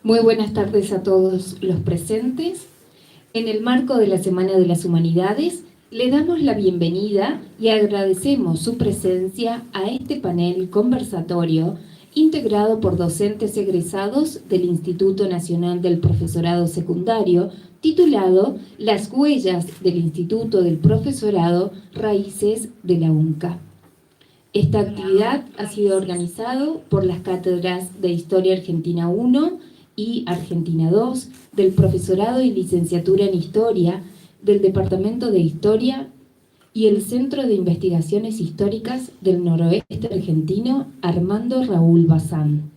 Muy buenas tardes a todos los presentes. En el marco de la Semana de las Humanidades, le damos la bienvenida y agradecemos su presencia a este panel conversatorio integrado por docentes egresados del Instituto Nacional del Profesorado Secundario, titulado Las huellas del Instituto del Profesorado, raíces de la UNCA. Esta actividad ha sido organizada por las cátedras de Historia Argentina 1 y Argentina 2, del Profesorado y Licenciatura en Historia, del Departamento de Historia y el Centro de Investigaciones Históricas del Noroeste Argentino Armando Raúl Bazán.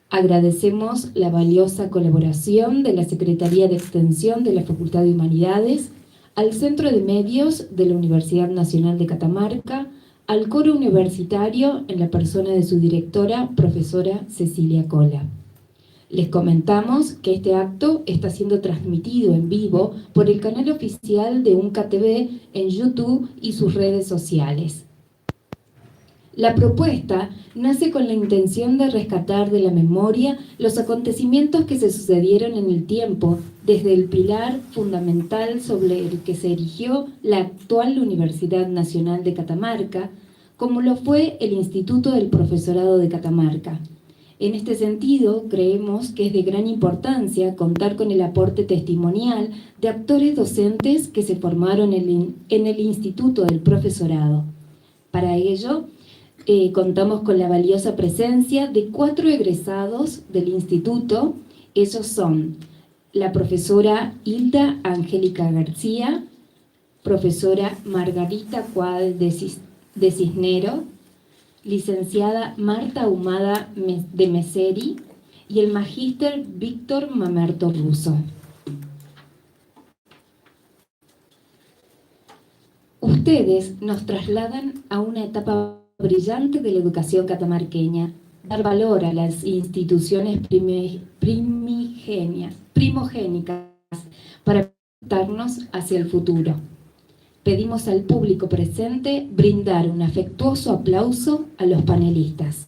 Agradecemos la valiosa colaboración de la Secretaría de Extensión de la Facultad de Humanidades, al Centro de Medios de la Universidad Nacional de Catamarca, al coro universitario en la persona de su directora, profesora Cecilia Cola. Les comentamos que este acto está siendo transmitido en vivo por el canal oficial de UNCA TV en YouTube y sus redes sociales. La propuesta nace con la intención de rescatar de la memoria los acontecimientos que se sucedieron en el tiempo, desde el pilar fundamental sobre el que se erigió la actual Universidad Nacional de Catamarca, como lo fue el Instituto del Profesorado de Catamarca. En este sentido, creemos que es de gran importancia contar con el aporte testimonial de actores docentes que se formaron en el Instituto del Profesorado. Para ello, contamos con la valiosa presencia de 4 egresados del Instituto. Ellos son la profesora Hilda Angélica García, profesora Margarita Cuadra de Cisnero, licenciada Marta Ahumada de Meseri y el magíster Víctor Mamerto Russo. Ustedes nos trasladan a una etapa brillante de la educación catamarqueña, dar valor a las instituciones primogénicas para proyectarnos hacia el futuro. Pedimos al público presente brindar un afectuoso aplauso a los panelistas.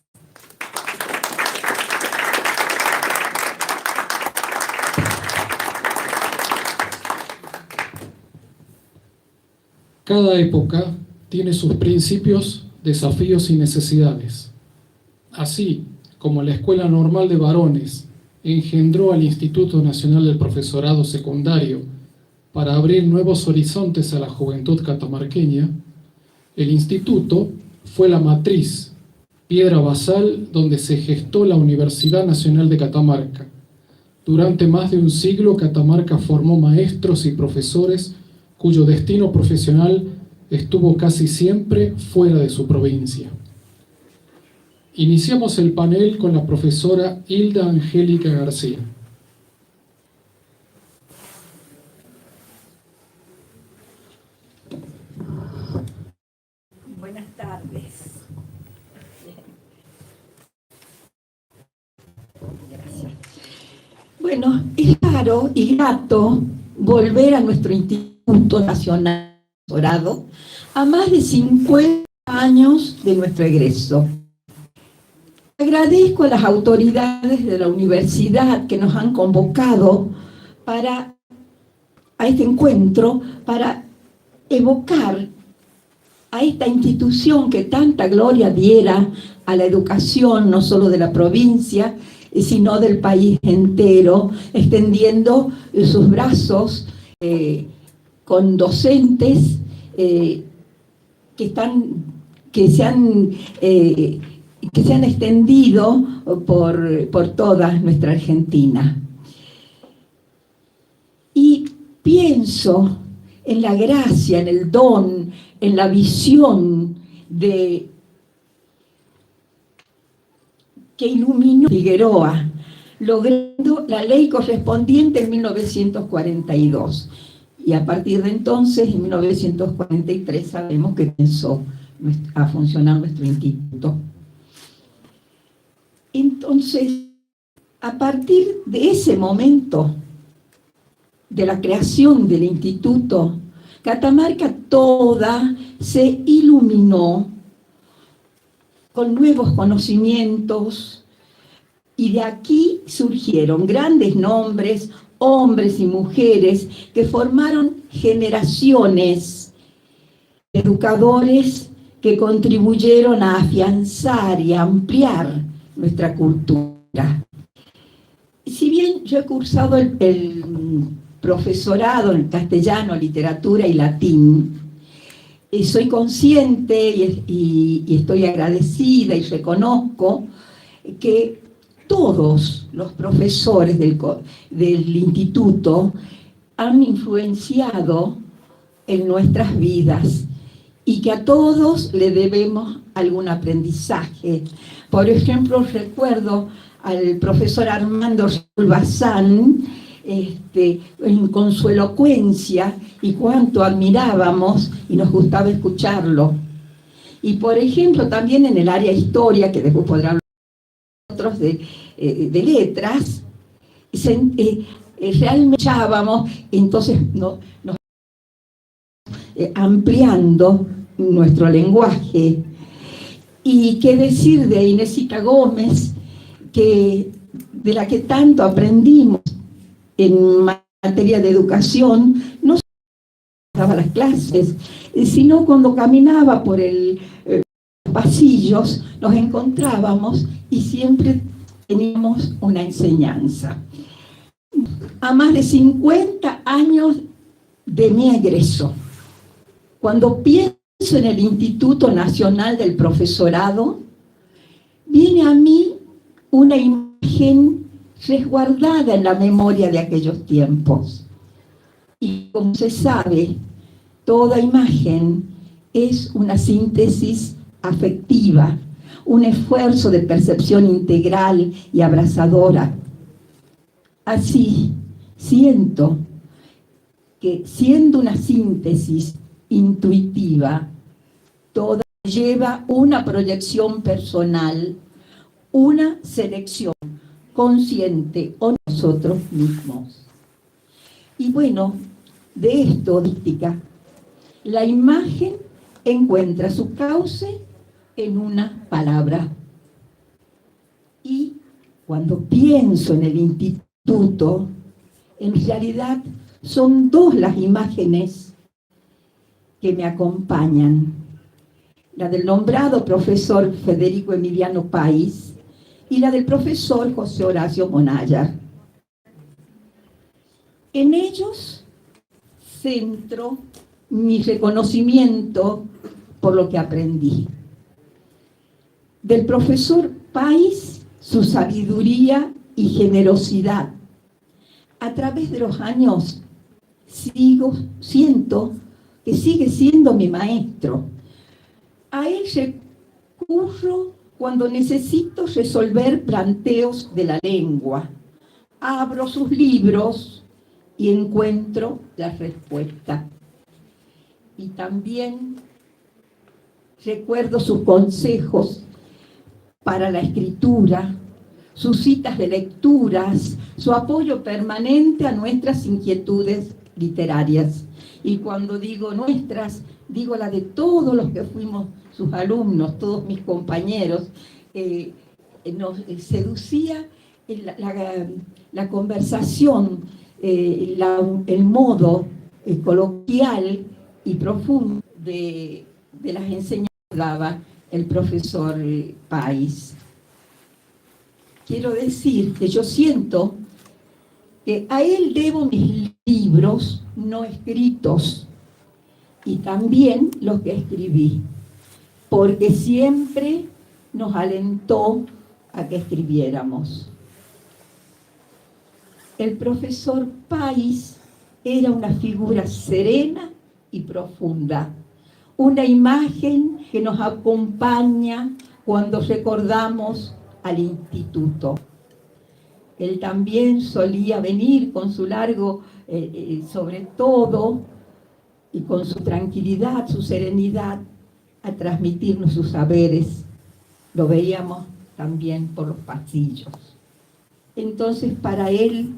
Cada época tiene sus principios, desafíos y necesidades. Así como la Escuela Normal de Varones engendró al Instituto Nacional del Profesorado Secundario para abrir nuevos horizontes a la juventud catamarqueña, el instituto fue la matriz, piedra basal donde se gestó la Universidad Nacional de Catamarca. Durante más de un siglo, Catamarca formó maestros y profesores cuyo destino profesional estuvo casi siempre fuera de su provincia. Iniciamos el panel con la profesora Hilda Angélica García. Buenas tardes. Gracias. Bueno, es raro y grato volver a nuestro Instituto Nacional de Profesorado a más de 50 años de nuestro egreso. Agradezco a las autoridades de la universidad que nos han convocado a este encuentro para evocar a esta institución que tanta gloria diera a la educación, no solo de la provincia, sino del país entero, extendiendo sus brazos con docentes que se han extendido por toda nuestra Argentina. Y pienso en la gracia, en el don, en la visión que iluminó Figueroa, logrando la ley correspondiente en 1942. Y a partir de entonces, en 1943, sabemos que comenzó a funcionar nuestro instituto. Entonces, a partir de ese momento, de la creación del instituto, Catamarca toda se iluminó con nuevos conocimientos Y de aquí surgieron grandes nombres, hombres y mujeres que formaron generaciones de educadores que contribuyeron a afianzar y a ampliar nuestra cultura. Si bien yo he cursado el profesorado en castellano, literatura y latín, y soy consciente y estoy agradecida y reconozco que todos los profesores del instituto han influenciado en nuestras vidas y que a todos le debemos algún aprendizaje. Por ejemplo, recuerdo al profesor Armando Bazán, con su elocuencia y cuánto admirábamos y nos gustaba escucharlo. Y por ejemplo, también en el área historia, que después podrán hablar otros de letras, realmente escuchábamos, entonces nos ampliando nuestro lenguaje. Y qué decir de Inesita Gómez, de la que tanto aprendimos en materia de educación, no solo daba las clases, sino cuando caminaba por los pasillos, nos encontrábamos y siempre teníamos una enseñanza. A más de 50 años de mi egreso, cuando pienso en el Instituto Nacional del Profesorado, viene a mí una imagen resguardada en la memoria de aquellos tiempos. Y como se sabe, toda imagen es una síntesis afectiva, un esfuerzo de percepción integral y abrazadora. Así, siento que siendo una síntesis intuitiva, toda lleva una proyección personal, una selección consciente o nosotros mismos. Y bueno, de esto, la imagen encuentra su cauce en una palabra. Y cuando pienso en el instituto, en realidad son dos las imágenes que me acompañan. La del nombrado profesor Federico Emiliano País y la del profesor José Horacio Monaya. En ellos centro mi reconocimiento por lo que aprendí. Del profesor País, su sabiduría y generosidad. A través de los años siento que sigue siendo mi maestro. A él recurro cuando necesito resolver planteos de la lengua. Abro sus libros y encuentro la respuesta. Y también recuerdo sus consejos para la escritura, sus citas de lecturas, su apoyo permanente a nuestras inquietudes literarias. Y cuando digo nuestras, digo la de todos los que fuimos sus alumnos, todos mis compañeros. Nos seducía la conversación, el modo coloquial y profundo de las enseñanzas que daba el profesor País. Quiero decir que yo siento que a él debo mis libros no escritos y también los que escribí, porque siempre nos alentó a que escribiéramos. El profesor País era una figura serena y profunda, una imagen que nos acompaña cuando recordamos al instituto. Él también solía venir con su largo, sobre todo, y con su tranquilidad, su serenidad, a transmitirnos sus saberes. Lo veíamos también por los pasillos. Entonces, para él,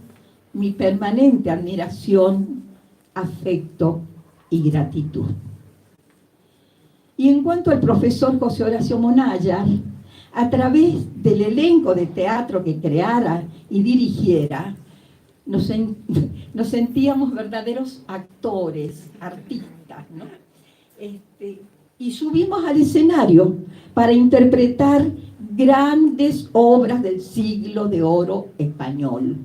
mi permanente admiración, afecto y gratitud. Y en cuanto al profesor José Horacio Monaya, A través del elenco de teatro que creara y dirigiera, nos sentíamos verdaderos actores, artistas, ¿no? Y subimos al escenario para interpretar grandes obras del siglo de oro español.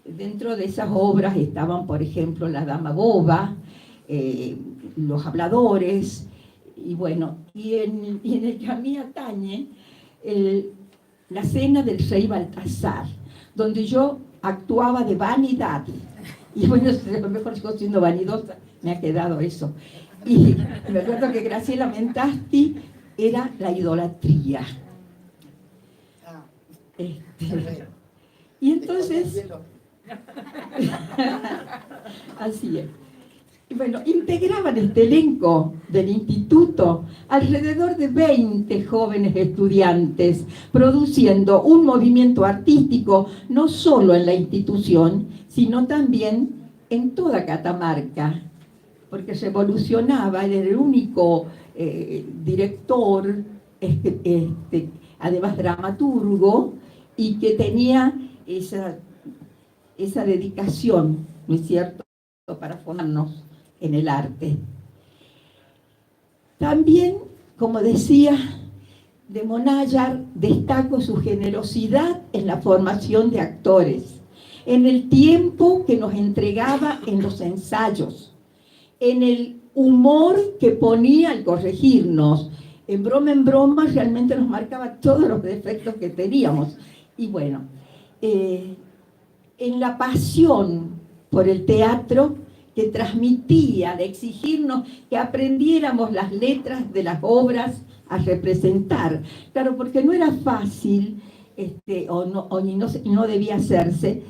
Dentro de esas obras estaban, por ejemplo, La Dama Boba, Los Habladores, y bueno, y en el que a mí atañe, la cena del rey Baltasar, donde yo actuaba de vanidad. Y bueno, a lo mejor sigo siendo vanidosa, me ha quedado eso. Y me acuerdo que Graciela Mentasti era la idolatría. Y entonces, así es. Y bueno, integraban este elenco del instituto alrededor de 20 jóvenes estudiantes, produciendo un movimiento artístico no solo en la institución, sino también en toda Catamarca, porque se evolucionaba, era el único director, además dramaturgo, y que tenía esa dedicación, ¿no es cierto?, para formarnos en el arte. También, como decía, de Monallar destaco su generosidad en la formación de actores, en el tiempo que nos entregaba en los ensayos, en el humor que ponía al corregirnos. En broma realmente nos marcaba todos los defectos que teníamos. Y bueno, en la pasión por el teatro que transmitía, de exigirnos que aprendiéramos las letras de las obras a representar. Claro, porque no era fácil, y no debía hacerse,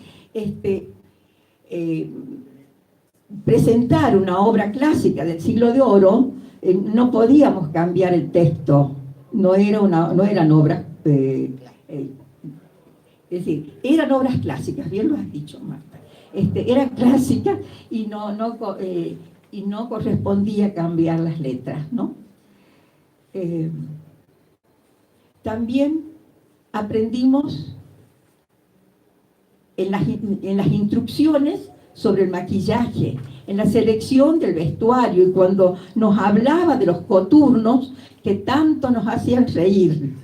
presentar una obra clásica del siglo de oro. No podíamos cambiar el texto, no eran obras, es decir, eran obras clásicas, bien lo has dicho, Marta. Era clásica y no correspondía cambiar las letras, ¿no? También aprendimos en las instrucciones sobre el maquillaje, en la selección del vestuario, y cuando nos hablaba de los coturnos que tanto nos hacían reír.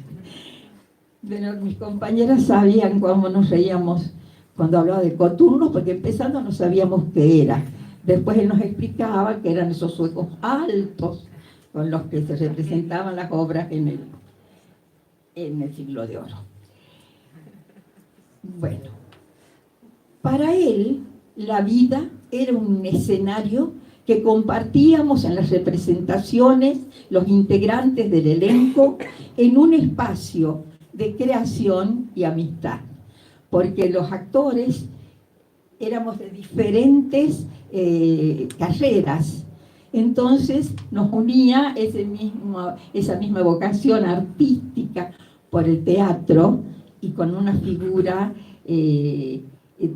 Bueno, mis compañeras sabían cómo nos reíamos cuando hablaba de coturnos, porque empezando no sabíamos qué era. Después él nos explicaba que eran esos suecos altos con los que se representaban las obras en el siglo de oro. Bueno, para él la vida era un escenario que compartíamos en las representaciones los integrantes del elenco en un espacio de creación y amistad, porque los actores éramos de diferentes carreras. Entonces nos unía esa misma vocación artística por el teatro, y con una figura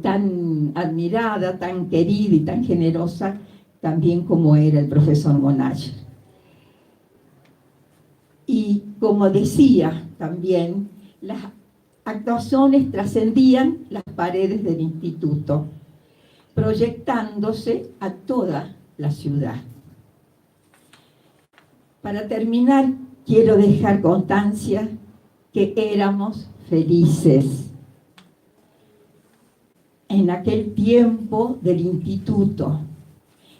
tan admirada, tan querida y tan generosa, también como era el profesor Monallar. Y como decía también, las actuaciones trascendían las paredes del instituto, proyectándose a toda la ciudad. Para terminar, quiero dejar constancia que éramos felices en aquel tiempo del instituto.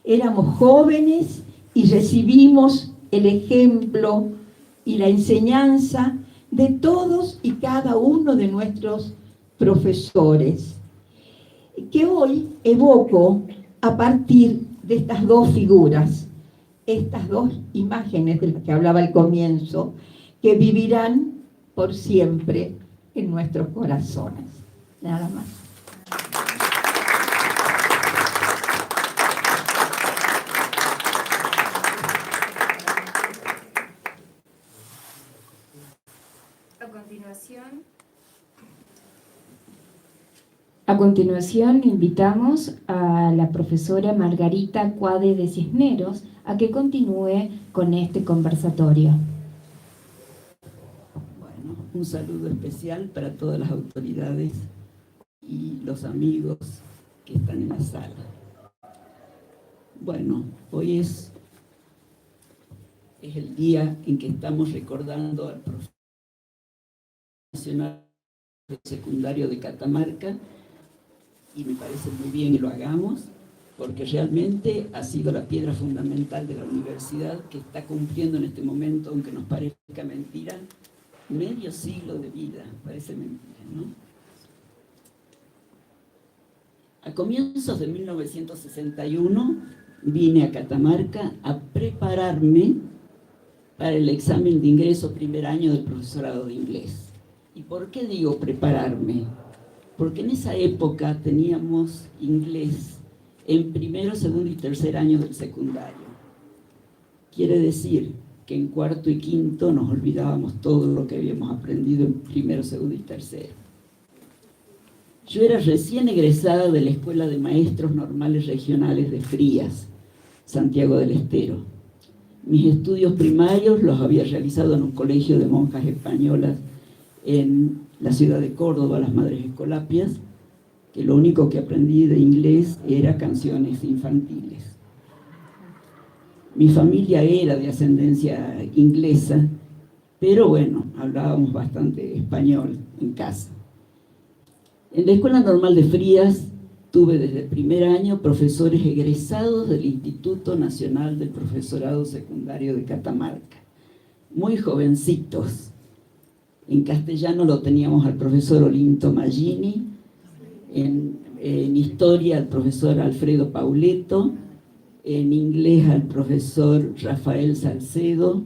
Éramos jóvenes y recibimos el ejemplo y la enseñanza de todos y cada uno de nuestros profesores, que hoy evoco a partir de estas dos figuras, estas dos imágenes de las que hablaba al comienzo, que vivirán por siempre en nuestros corazones. Nada más. A continuación, invitamos a la profesora Margarita Cuade de Cisneros a que continúe con este conversatorio. Bueno. un saludo especial para todas las autoridades y los amigos que están en la sala. Bueno, hoy es el día en que estamos recordando al profesional secundario de Catamarca, y me parece muy bien que lo hagamos, porque realmente ha sido la piedra fundamental de la universidad, que está cumpliendo en este momento, aunque nos parezca mentira, medio siglo de vida. Parece mentira, ¿no? A comienzos de 1961 vine a Catamarca a prepararme para el examen de ingreso primer año del profesorado de inglés. ¿Y por qué digo prepararme? Porque en esa época teníamos inglés en primero, segundo y tercer año del secundario. Quiere decir que en cuarto y quinto nos olvidábamos todo lo que habíamos aprendido en primero, segundo y tercero. Yo era recién egresada de la Escuela de Maestros Normales Regionales de Frías, Santiago del Estero. Mis estudios primarios los había realizado en un colegio de monjas españolas en la ciudad de Córdoba, las Madres Escolapias, que lo único que aprendí de inglés era canciones infantiles. Mi familia era de ascendencia inglesa, pero bueno, hablábamos bastante español en casa. En la Escuela Normal de Frías tuve desde el primer año profesores egresados del Instituto Nacional del Profesorado Secundario de Catamarca, muy jovencitos. En castellano lo teníamos al profesor Olinto Magini, en historia al profesor Alfredo Pauleto, en inglés al profesor Rafael Salcedo,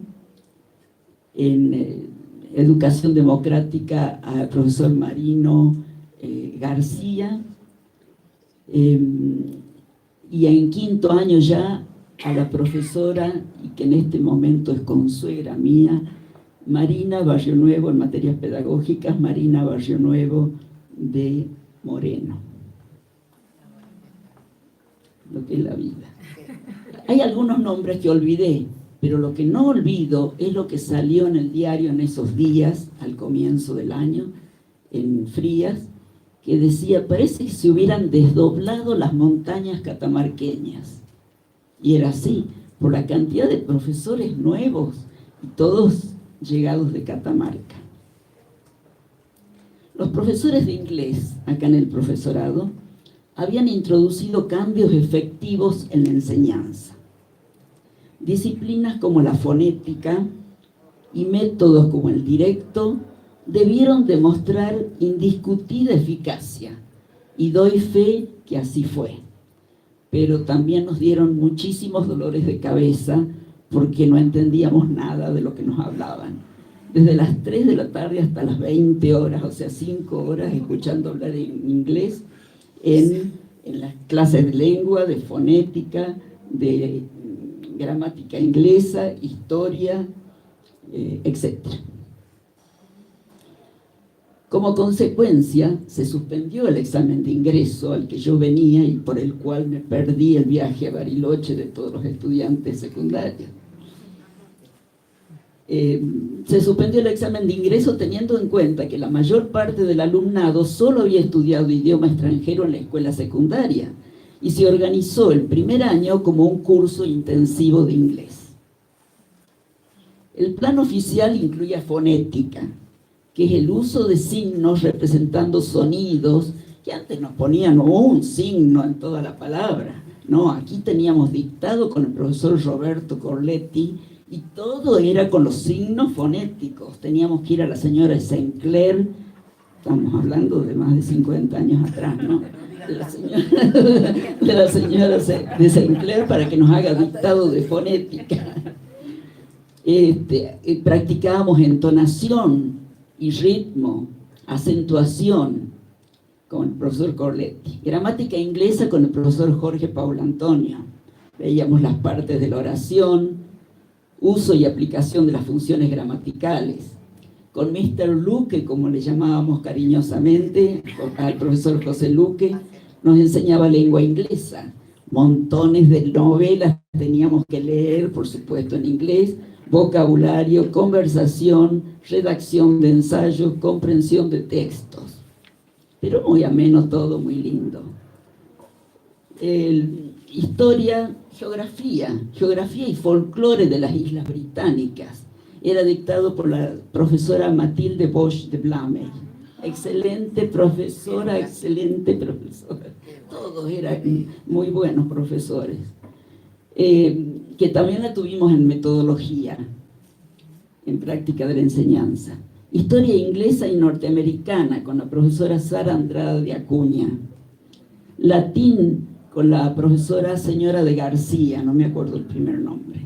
en educación democrática al profesor Marino García, y en quinto año ya a la profesora, y que en este momento es consuegra mía, Marina Barrio Nuevo, en materias pedagógicas, Marina Barrio Nuevo de Moreno. Lo que es la vida. Hay algunos nombres que olvidé, pero lo que no olvido es lo que salió en el diario en esos días, al comienzo del año, en Frías, que decía, parece que se hubieran desdoblado las montañas catamarqueñas. Y era así, por la cantidad de profesores nuevos, y todos llegados de Catamarca. Los profesores de inglés, acá en el profesorado, habían introducido cambios efectivos en la enseñanza. Disciplinas como la fonética y métodos como el directo debieron demostrar indiscutida eficacia, y doy fe que así fue. Pero también nos dieron muchísimos dolores de cabeza porque no entendíamos nada de lo que nos hablaban. Desde las 3 de la tarde hasta las 20 horas, o sea, 5 horas escuchando hablar en inglés en las clases de lengua, de fonética, de gramática inglesa, historia, etc. Como consecuencia, se suspendió el examen de ingreso al que yo venía y por el cual me perdí el viaje a Bariloche de todos los estudiantes secundarios. Se suspendió el examen de ingreso teniendo en cuenta que la mayor parte del alumnado solo había estudiado idioma extranjero en la escuela secundaria y se organizó el primer año como un curso intensivo de inglés. El plan oficial incluía fonética, que es el uso de signos representando sonidos, que antes nos ponían un signo en toda la palabra. No, aquí teníamos dictado con el profesor Roberto Corletti, y todo era con los signos fonéticos. Teníamos que ir a la señora Sinclair, estamos hablando de más de 50 años atrás, ¿no? De la señora de Sinclair para que nos haga dictado de fonética. Practicábamos entonación y ritmo, acentuación con el profesor Corletti, gramática inglesa con el profesor Jorge Paulo Antonio. Veíamos las partes de la oración, uso y aplicación de las funciones gramaticales. Con Mr. Luque, como le llamábamos cariñosamente, al profesor José Luque, nos enseñaba lengua inglesa. Montones de novelas teníamos que leer, por supuesto en inglés, vocabulario, conversación, redacción de ensayos, comprensión de textos. Pero muy ameno todo, muy lindo. Historia, geografía y folclore de las Islas Británicas. Era dictado por la profesora Matilde Bosch de Blamey. Excelente profesora. Todos eran muy buenos profesores. Que también la tuvimos en metodología, en práctica de la enseñanza. Historia inglesa y norteamericana con la profesora Sara Andrade de Acuña. Latín con la profesora señora de García, no me acuerdo el primer nombre.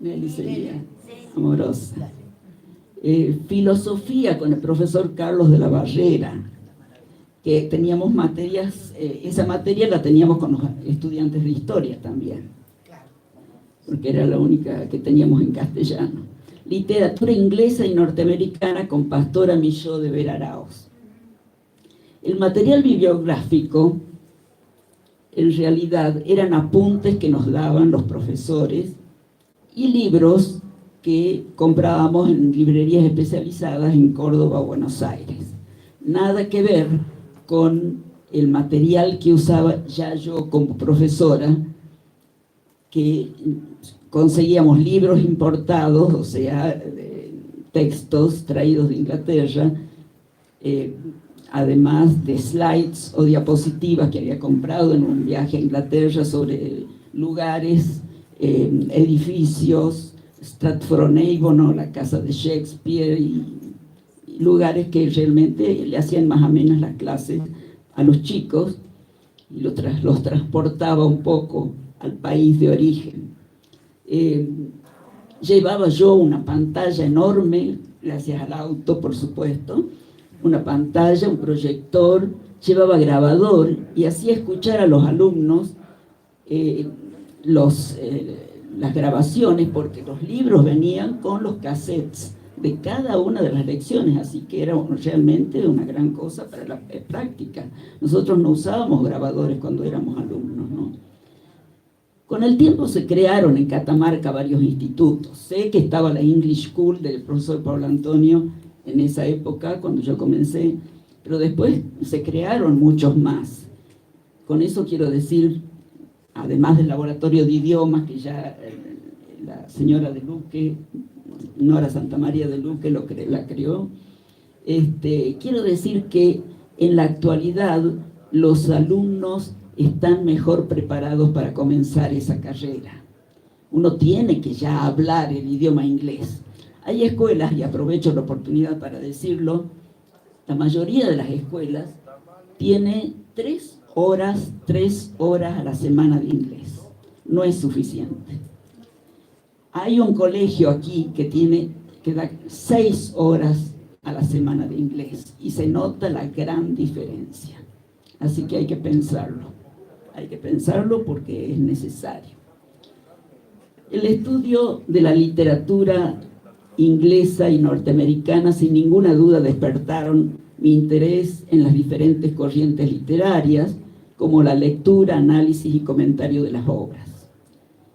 Nelly sería amorosa. Filosofía con el profesor Carlos de la Barrera, que teníamos materias, esa materia la teníamos con los estudiantes de historia también, porque era la única que teníamos en castellano. Literatura inglesa y norteamericana con Pastora Milló de Veraraos. El material bibliográfico, en realidad, eran apuntes que nos daban los profesores y libros que comprábamos en librerías especializadas en Córdoba o Buenos Aires. Nada que ver con el material que usaba ya yo como profesora, que conseguíamos libros importados, o sea, textos traídos de Inglaterra, además de slides o diapositivas que había comprado en un viaje a Inglaterra sobre lugares, edificios, Stratford-on-Avon, la casa de Shakespeare, y lugares que realmente le hacían más amenas las clases a los chicos y los transportaba un poco al país de origen. Llevaba yo una pantalla enorme, gracias al auto por supuesto, una pantalla, un proyector, llevaba grabador y hacía escuchar a los alumnos las grabaciones, porque los libros venían con los cassettes de cada una de las lecciones, así que era realmente una gran cosa para la práctica. Nosotros no usábamos grabadores cuando éramos alumnos, ¿no? Con el tiempo se crearon en Catamarca varios institutos. Sé que estaba la English School del profesor Pablo Antonio en esa época, cuando yo comencé, pero después se crearon muchos más. Con eso quiero decir, además del laboratorio de idiomas, que ya la señora de Luque, Nora Santamaría de Luque la creó, quiero decir que en la actualidad los alumnos están mejor preparados para comenzar esa carrera. Uno tiene que ya hablar el idioma inglés. Hay escuelas, y aprovecho la oportunidad para decirlo, la mayoría de las escuelas tiene 3 horas a la semana de inglés. No es suficiente. Hay un colegio aquí que da 6 horas a la semana de inglés y se nota la gran diferencia. Así que hay que pensarlo. Hay que pensarlo porque es necesario. El estudio de la literatura inglesa y norteamericana sin ninguna duda despertaron mi interés en las diferentes corrientes literarias, como la lectura, análisis y comentario de las obras.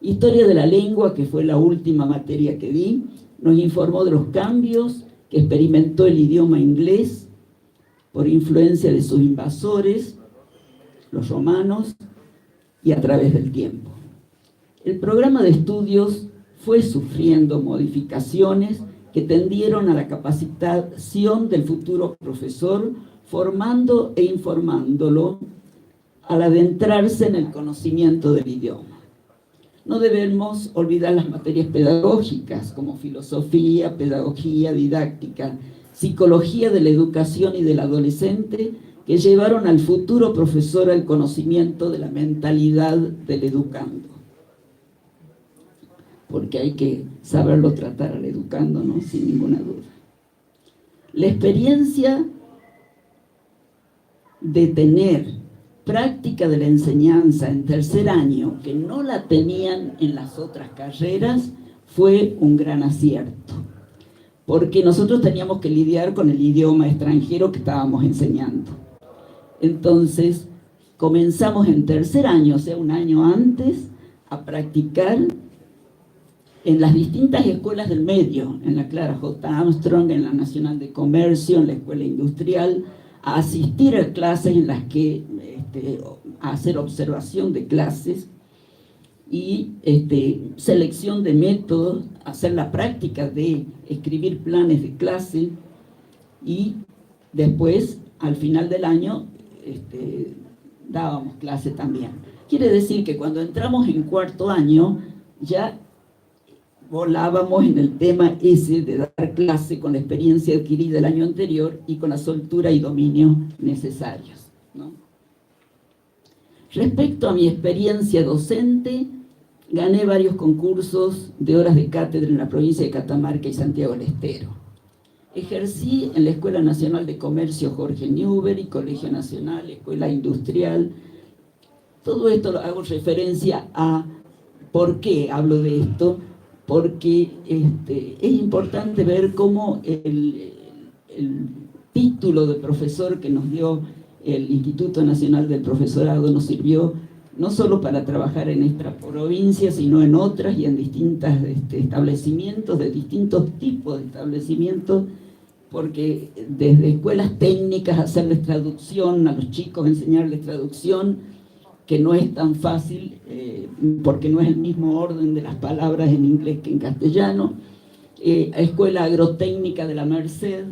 Historia de la lengua, que fue la última materia que di, nos informó de los cambios que experimentó el idioma inglés por influencia de sus invasores, los romanos, y a través del tiempo. El programa de estudios fue sufriendo modificaciones que tendieron a la capacitación del futuro profesor, formando e informándolo al adentrarse en el conocimiento del idioma. No debemos olvidar las materias pedagógicas como filosofía, pedagogía didáctica, psicología de la educación y del adolescente, que llevaron al futuro profesor al conocimiento de la mentalidad del educando. Porque hay que saberlo tratar al educando, ¿no? Sin ninguna duda. La experiencia de tener práctica de la enseñanza en tercer año, que no la tenían en las otras carreras, fue un gran acierto. Porque nosotros teníamos que lidiar con el idioma extranjero que estábamos enseñando. Entonces, comenzamos en tercer año, o sea, un año antes, a practicar en las distintas escuelas del medio, en la Clara J. Armstrong, en la Nacional de Comercio, en la Escuela Industrial, a asistir a clases en las que, a hacer observación de clases y selección de métodos, hacer la práctica de escribir planes de clase y después, al final del año, dábamos clase también. Quiere decir que cuando entramos en cuarto año, ya volábamos en el tema ese de dar clase con la experiencia adquirida el año anterior y con la soltura y dominio necesarios, ¿no? Respecto a mi experiencia docente, gané varios concursos de horas de cátedra en la provincia de Catamarca y Santiago del Estero. Ejercí en la Escuela Nacional de Comercio Jorge Newbery, Colegio Nacional, Escuela Industrial. Todo esto lo hago referencia a por qué hablo de esto, porque es importante ver cómo el título de profesor que nos dio el Instituto Nacional del Profesorado nos sirvió no solo para trabajar en esta provincia, sino en otras y en distintos establecimientos, de distintos tipos de establecimientos, porque desde escuelas técnicas hacerles traducción a los chicos, enseñarles traducción, que no es tan fácil, porque no es el mismo orden de las palabras en inglés que en castellano, a Escuela Agrotécnica de la Merced,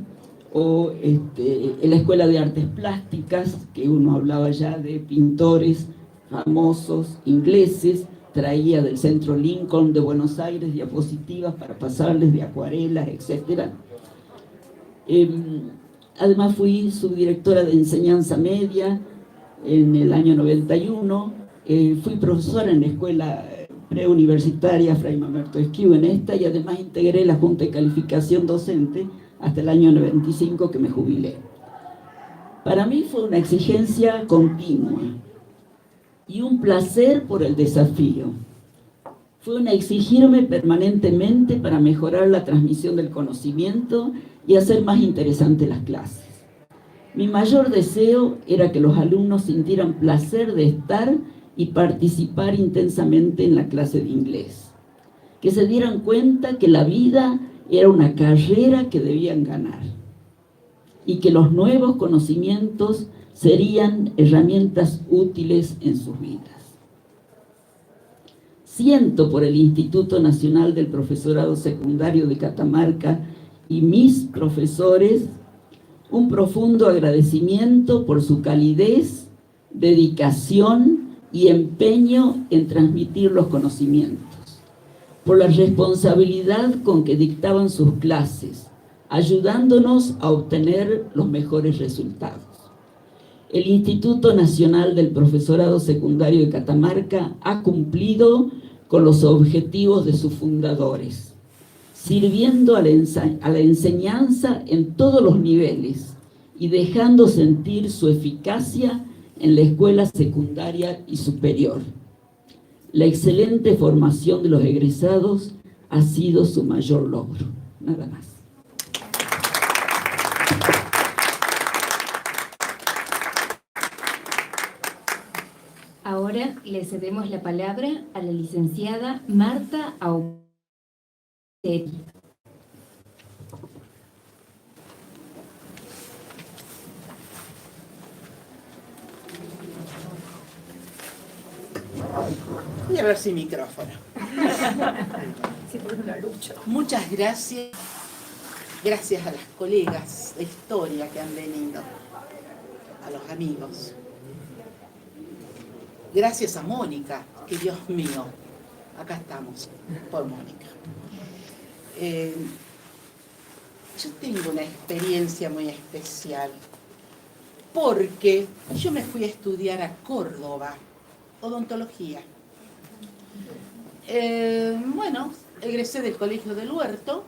o en la Escuela de Artes Plásticas, que uno hablaba ya de pintores famosos ingleses, traía del Centro Lincoln de Buenos Aires diapositivas para pasarles de acuarelas, etc. Además fui subdirectora de enseñanza media en el año 91, fui profesora en la escuela preuniversitaria Fray Mamerto Esquiu en esta, y además integré la Junta de Calificación Docente hasta el año 95 que me jubilé. Para mí fue una exigencia continua y un placer por el desafío. Fue un exigirme permanentemente para mejorar la transmisión del conocimiento y hacer más interesantes las clases. Mi mayor deseo era que los alumnos sintieran placer de estar y participar intensamente en la clase de inglés, que se dieran cuenta que la vida era una carrera que debían ganar y que los nuevos conocimientos serían herramientas útiles en sus vidas. Siento por el Instituto Nacional del Profesorado Secundario de Catamarca y mis profesores un profundo agradecimiento por su calidez, dedicación y empeño en transmitir los conocimientos, por la responsabilidad con que dictaban sus clases, ayudándonos a obtener los mejores resultados. El Instituto Nacional del Profesorado Secundario de Catamarca ha cumplido con los objetivos de sus fundadores, sirviendo a la enseñanza en todos los niveles y dejando sentir su eficacia en la escuela secundaria y superior. La excelente formación de los egresados ha sido su mayor logro. Nada más. Ahora le cedemos la palabra a la licenciada Marta Augeri. Voy a ver si micrófono. Muchas gracias. Gracias a las colegas de historia que han venido, a los amigos. Gracias a Mónica, que Dios mío, acá estamos, por Mónica. Yo tengo una experiencia muy especial, porque yo me fui a estudiar a Córdoba, odontología. Bueno, egresé del Colegio del Huerto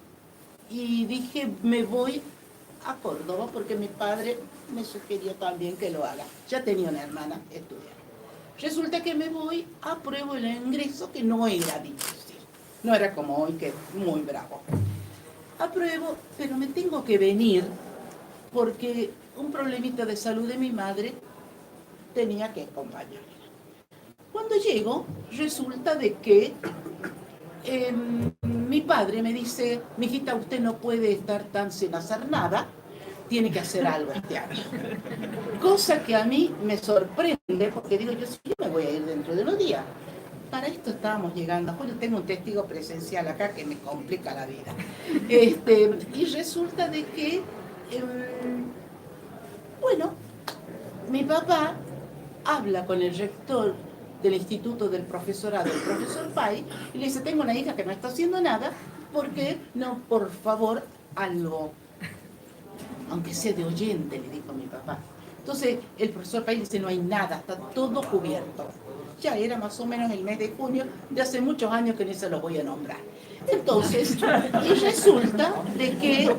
y dije, me voy a Córdoba porque mi padre me sugirió también que lo haga. Ya tenía una hermana estudiando. Resulta que me voy, apruebo el ingreso, que no era difícil. No era como hoy, que es muy bravo. Apruebo, pero me tengo que venir porque un problemita de salud de mi madre tenía que acompañarla. Cuando llego, resulta de que mi padre me dice, mijita, usted no puede estar tan sin hacer nada, tiene que hacer algo este año. Cosa que a mí me sorprende, porque digo, yo me voy a ir dentro de unos días. Para esto estábamos llegando. Bueno, tengo un testigo presencial acá que me complica la vida. Y resulta de que, bueno, mi papá habla con el rector del Instituto del Profesorado, el profesor Pai, y le dice, tengo una hija que no está haciendo nada, ¿por qué no, por favor, algo? Aunque sea de oyente, le dijo mi papá. Entonces el profesor Pai dice, no hay nada, está todo cubierto. Ya era más o menos el mes de junio, de hace muchos años que ni se los voy a nombrar. Entonces, y resulta de que,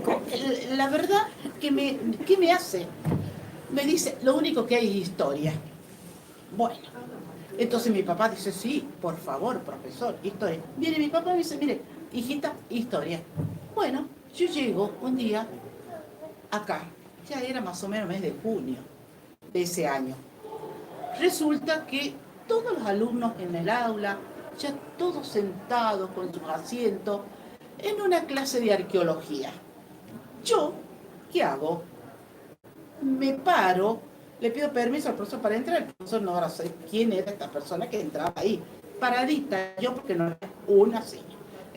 la verdad, ¿qué me hace? Me dice, lo único que hay es historia. Bueno, entonces mi papá dice, sí, por favor, profesor, historia. Viene mi papá y me dice, mire, hijita, historia. Bueno, yo llego un día acá, ya era más o menos mes de junio de ese año. Resulta que todos los alumnos en el aula, ya todos sentados con sus asientos, en una clase de arqueología. Yo, ¿qué hago? Me paro, le pido permiso al profesor para entrar, el profesor no ahora sé quién era esta persona que entraba ahí. Paradita, yo porque no era una silla.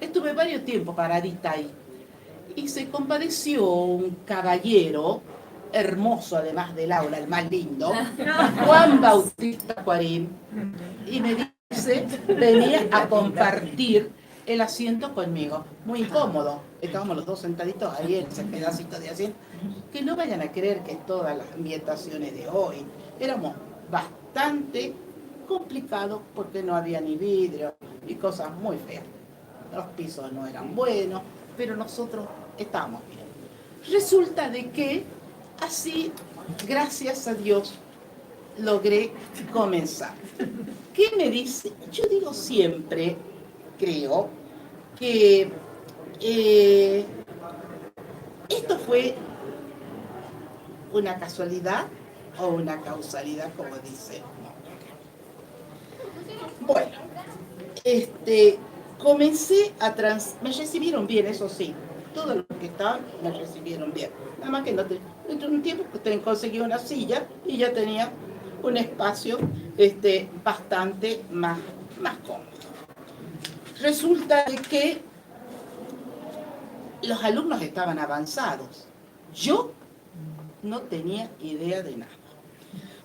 Estuve varios tiempos paradita ahí. Y se compadeció un caballero, hermoso además del aula, el más lindo, Juan Bautista Cuarín, y me dice, venía a compartir el asiento conmigo. Muy incómodo, estábamos los dos sentaditos ahí en ese pedacito de asiento. Que no vayan a creer que todas las ambientaciones de hoy, éramos bastante complicados porque no había ni vidrio y cosas muy feas. Los pisos no eran buenos, pero nosotros estábamos bien. Resulta de que así, gracias a Dios, logré comenzar. ¿Qué me dice? Yo digo siempre, creo, que esto fue una casualidad o una causalidad, como dice. Bueno, comencé a me recibieron bien, eso sí. Todos los que estaban me recibieron bien. Nada más que no dentro de un tiempo conseguí una silla y ya tenía un espacio bastante más cómodo. Resulta de que los alumnos estaban avanzados. Yo no tenía idea de nada.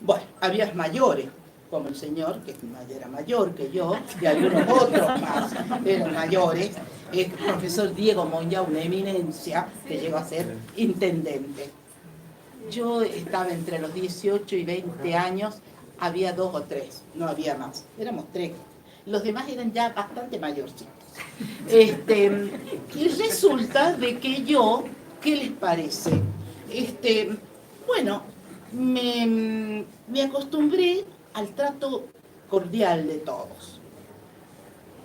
Bueno, había mayores, como el señor, que era mayor que yo, y algunos otros más eran mayores. El profesor Diego Moya, una eminencia, que llegó a ser intendente. Yo estaba entre los 18 y 20 años, había 2 o 3, no había más, éramos 3. Los demás eran ya bastante mayorcitos. Y resulta de que yo, ¿qué les parece? Bueno, me acostumbré al trato cordial de todos.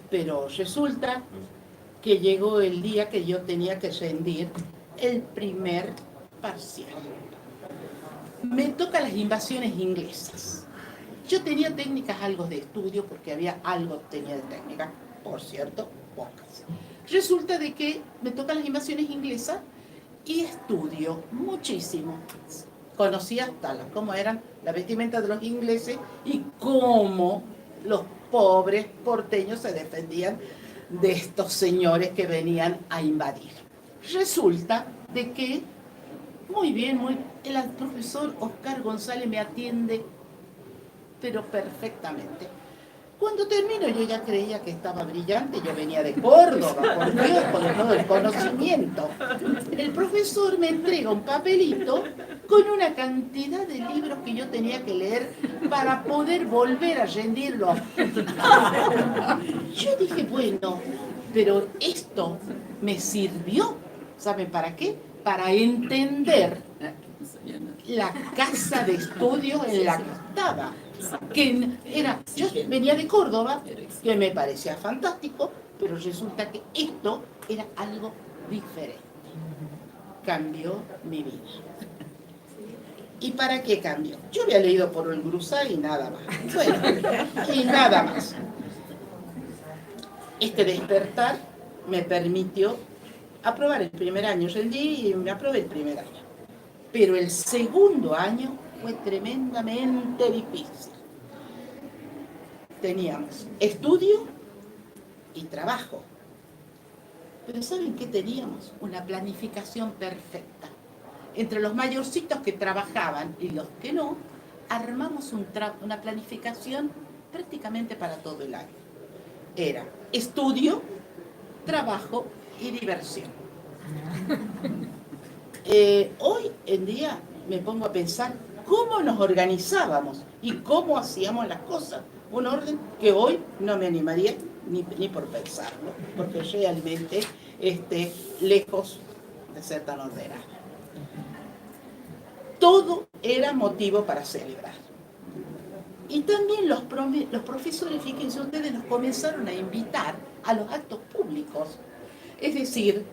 Pero resulta que llegó el día que yo tenía que rendir el primer parcial. Me tocan las invasiones inglesas. Yo tenía técnicas algo de estudio, porque tenía de técnica, por cierto, pocas. Resulta de que me tocan las invasiones inglesas y estudio muchísimo. Conocí hasta cómo eran la vestimenta de los ingleses y cómo los pobres porteños se defendían de estos señores que venían a invadir. Resulta de que, muy bien, el profesor Oscar González me atiende, pero perfectamente. Cuando termino, yo ya creía que estaba brillante, yo venía de Córdoba, por Dios, con todo el conocimiento. El profesor me entrega un papelito con una cantidad de libros que yo tenía que leer para poder volver a rendirlo. Yo dije, bueno, pero esto me sirvió, ¿saben para qué? Para entender la casa de estudio en la que estaba. Yo venía de Córdoba, que me parecía fantástico, pero resulta que esto era algo diferente. Cambió mi vida. ¿Y para qué cambió? Yo había leído por el Grusá y nada más. Bueno, y nada más. Este despertar me permitió aprobar el primer año. Rendí y me aprobé el primer año. Pero el segundo año fue tremendamente difícil. Teníamos estudio y trabajo. Pero ¿saben qué teníamos? Una planificación perfecta. Entre los mayorcitos que trabajaban y los que no, armamos una planificación prácticamente para todo el año. Era estudio, trabajo y diversión. Hoy en día me pongo a pensar cómo nos organizábamos y cómo hacíamos las cosas. Un orden que hoy no me animaría ni por pensarlo, porque realmente lejos de ser tan ordenado. Todo era motivo para celebrar. Y también los profesores, fíjense ustedes, nos comenzaron a invitar a los actos públicos, es decir,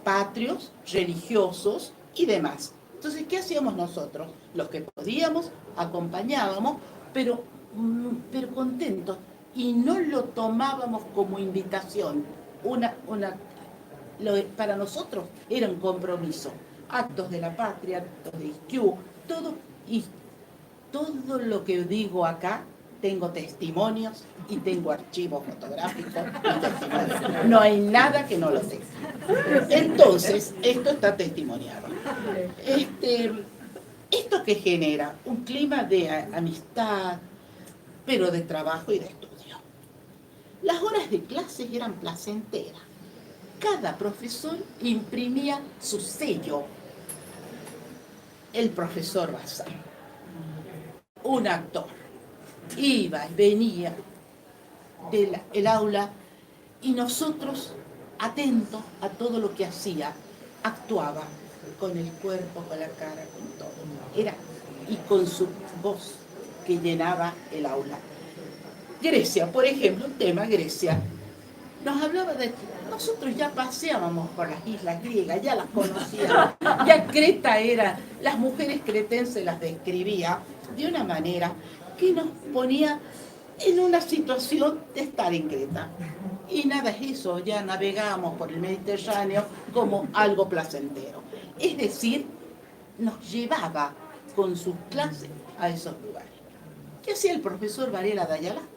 patrios, religiosos y demás. Entonces, ¿qué hacíamos nosotros? Los que podíamos, acompañábamos, pero contentos, y no lo tomábamos como invitación. Para nosotros era un compromiso. Actos de la patria, actos de IQ, todo lo que digo acá, tengo testimonios y tengo archivos fotográficos y testimonios. No hay nada que no lo tenga. Entonces, esto está testimoniado. Esto que genera un clima de amistad, pero de trabajo y de estudio. Las horas de clases eran placenteras. Cada profesor imprimía su sello. El profesor Bazán, un actor, iba y venía del aula y nosotros, atentos a todo lo que hacía, actuaba con el cuerpo, con la cara, con todo. Y con su voz que llenaba el aula. Grecia, por ejemplo, un tema Grecia, nos hablaba de... Nosotros ya paseábamos por las islas griegas, ya las conocíamos, ya Creta era, las mujeres cretenses las describía de una manera que nos ponía en una situación de estar en Creta. Y nada es eso, ya navegábamos por el Mediterráneo como algo placentero. Es decir, nos llevaba con sus clases a esos lugares. ¿Qué hacía el profesor Varela de Ayalasta?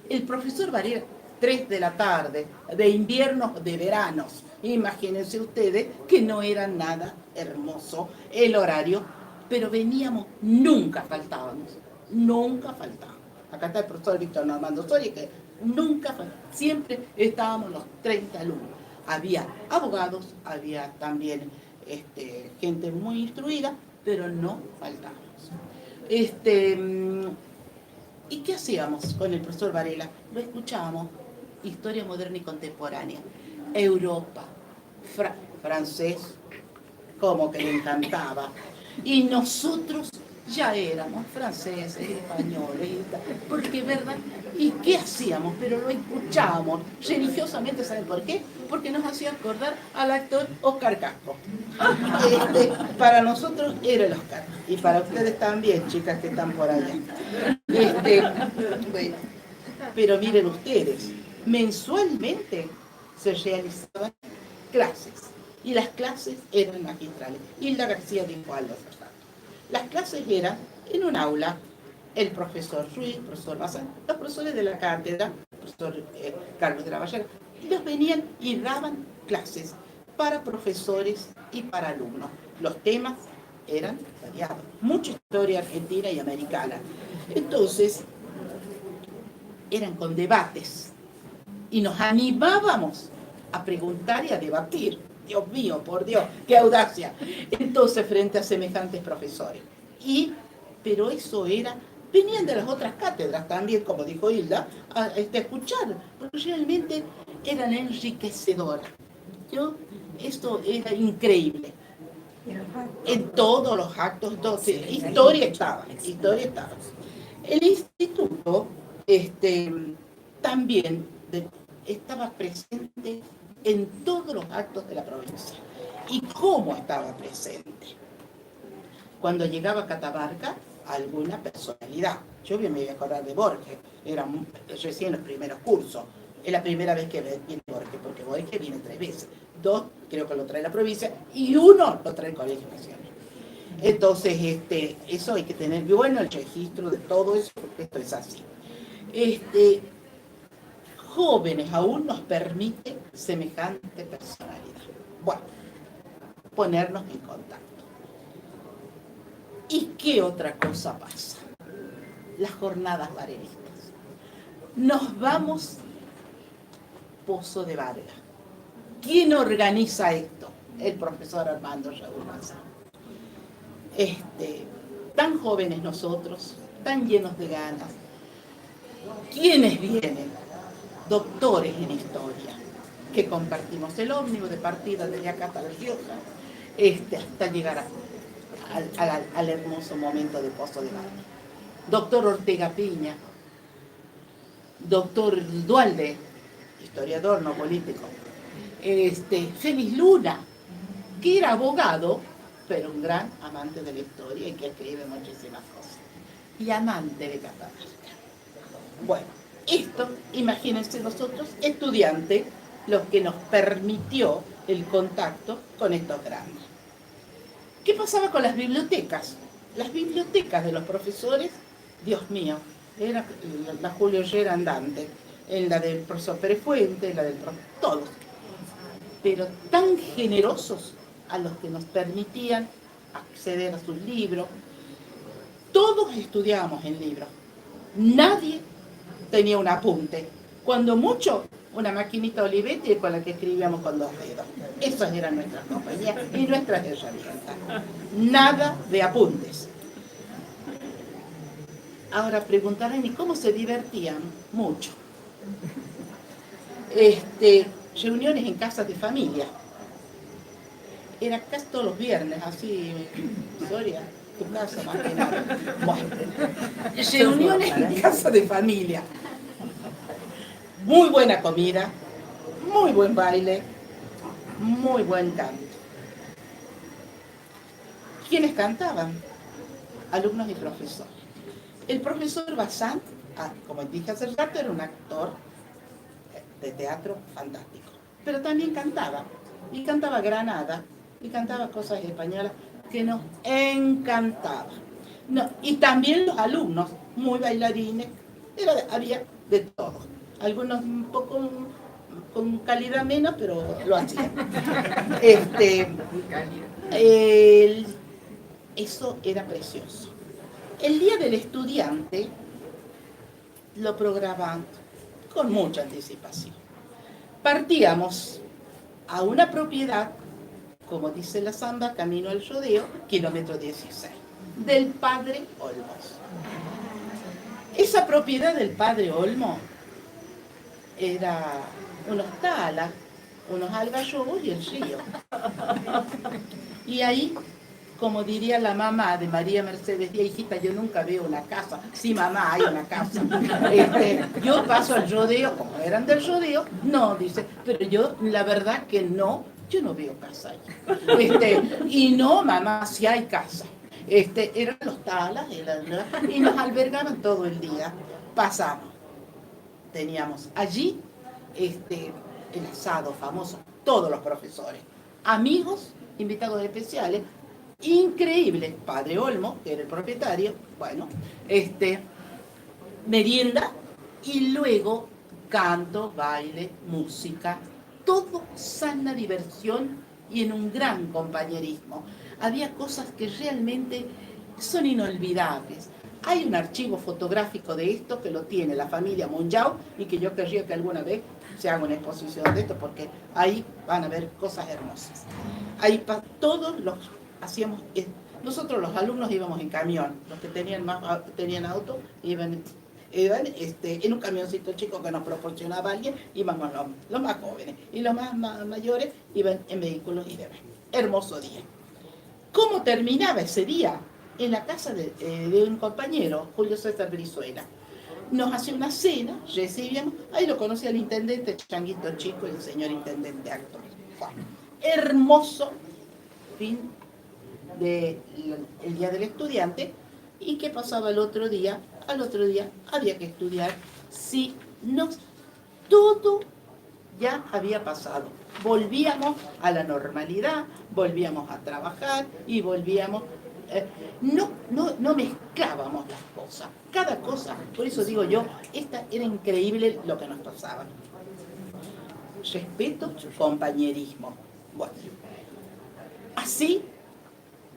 El profesor Varela, 3 de la tarde, de inviernos, de veranos. Imagínense ustedes que no era nada hermoso el horario, pero veníamos, nunca faltábamos. Acá está el profesor Víctor Normando Soria, que nunca faltaba, siempre estábamos los 30 alumnos. Había abogados, había también gente muy instruida, pero no faltábamos. ¿Y qué hacíamos con el profesor Varela? Lo escuchábamos, historia moderna y contemporánea, Europa, francés, como que le encantaba. Y nosotros ya éramos franceses, españoles, porque verdad, ¿y qué hacíamos? Pero lo escuchábamos religiosamente, ¿saben por qué? Porque nos hacía acordar al actor Oscar Casco. Para nosotros era el Oscar, y para ustedes también, chicas que están por allá. Bueno, pero miren ustedes, mensualmente se realizaban clases, y las clases eran magistrales. Hilda García dijo algo hace rato. Las clases eran en un aula, el profesor Ruiz, el profesor Bazán, los profesores de la cátedra, el profesor Carlos de la Vallega, ellos venían y daban clases para profesores y para alumnos. Los temas eran variados, mucha historia argentina y americana. Entonces, eran con debates y nos animábamos a preguntar y a debatir. Dios mío, por Dios, qué audacia. Entonces, frente a semejantes profesores. Pero eso venían de las otras cátedras también, como dijo Hilda, a escuchar, porque realmente eran enriquecedoras. Esto era increíble. En todos los actos, historia estaba. El instituto también estaba presente en todos los actos de la provincia. ¿Y cómo estaba presente? Cuando llegaba a Catamarca, alguna personalidad. Yo me voy a acordar de Borges, era recién los primeros cursos. Es la primera vez que viene Borges, porque Borges viene 3 veces. 2 creo que lo trae la provincia y 1 lo trae el Colegio Nacional. Entonces, eso hay que tener bueno el registro de todo eso, porque esto es así. Jóvenes aún nos permite semejante personalidad. Bueno, ponernos en contacto. ¿Y qué otra cosa pasa? Las jornadas barelistas. Nos vamos Pozo de Vargas. ¿Quién organiza esto? El profesor Armando Raúl Mazza. Tan jóvenes nosotros, tan llenos de ganas. ¿Quiénes vienen? Doctores en historia, que compartimos el ómnibus de partida desde acá hasta La Rioja, hasta llegar al hermoso momento de Pozo de Vargas. Doctor Ortega Piña, doctor Dualde, historiador no político, Félix Luna, que era abogado, pero un gran amante de la historia y que escribe muchísimas cosas, y amante de Catamarca. Bueno, esto, imagínense nosotros, estudiantes, lo que nos permitió el contacto con estos grandes. ¿Qué pasaba con las bibliotecas? Las bibliotecas de los profesores, Dios mío, era la Julio Oller andante, en la del profesor Pérez Fuente, la del profesor, todos, pero tan generosos a los que nos permitían acceder a sus libros. Todos estudiábamos en libros, nadie tenía un apunte, cuando mucho una maquinita Olivetti con la que escribíamos con 2 dedos. Esas eran nuestras compañías y nuestras herramientas. Nada de apuntes. Ahora preguntarán, ¿y cómo se divertían? Mucho. Reuniones en casas de familia. Era casi todos los viernes, así, Soria, tu casa más que nada. Bueno, reuniones en casa de familia. Muy buena comida, muy buen baile, muy buen canto. ¿Quiénes cantaban? Alumnos y profesores. El profesor Bazán, como dije hace rato, era un actor de teatro fantástico, pero también cantaba, y cantaba Granada, y cantaba cosas españolas que nos encantaban. No, y también los alumnos, muy bailarines, había de todo. Algunos un poco con calidad menos, pero lo hacían. Eso era precioso. El Día del Estudiante lo programaban con mucha anticipación. Partíamos a una propiedad, como dice la samba, camino al rodeo, kilómetro 16, del padre Olmos. Esa propiedad del padre Olmos era unos talas, unos algarrobos y el río. Y ahí, como diría la mamá de María Mercedes Díaz, hijita, yo nunca veo una casa. Sí, mamá, hay una casa. Yo paso al rodeo, como eran del rodeo, no, dice, pero yo, la verdad que no, yo no veo casa ahí. Y no, mamá, sí hay casa. Eran los talas, y nos albergaban todo el día. Pasamos. Teníamos allí el asado famoso, todos los profesores, amigos, invitados especiales, increíble, padre Olmo, que era el propietario, bueno, merienda, y luego canto, baile, música, todo sana diversión y en un gran compañerismo. Había cosas que realmente son inolvidables. Hay un archivo fotográfico de esto que lo tiene la familia Monjau y que yo querría que alguna vez se haga una exposición de esto, porque ahí van a ver cosas hermosas. Ahí todos los hacíamos, nosotros los alumnos íbamos en camión, los que tenían auto iban en un camioncito chico que nos proporcionaba alguien, íbamos los más jóvenes, y los más mayores iban en vehículos y demás. Hermoso día. ¿Cómo terminaba ese día? En la casa de un compañero, Julio César Brizuela. Nos hacía una cena, recibíamos, ahí lo conocía el intendente Changuito Chico y el señor intendente actor. Hermoso fin del Día del Estudiante, ¿Y qué pasaba el otro día? Al otro día había que estudiar. Si no, todo ya había pasado. Volvíamos a la normalidad, volvíamos a trabajar y volvíamos... no mezclábamos las cosas. Cada cosa, por eso digo yo, era increíble lo que nos pasaba. Respeto, compañerismo. Bueno, así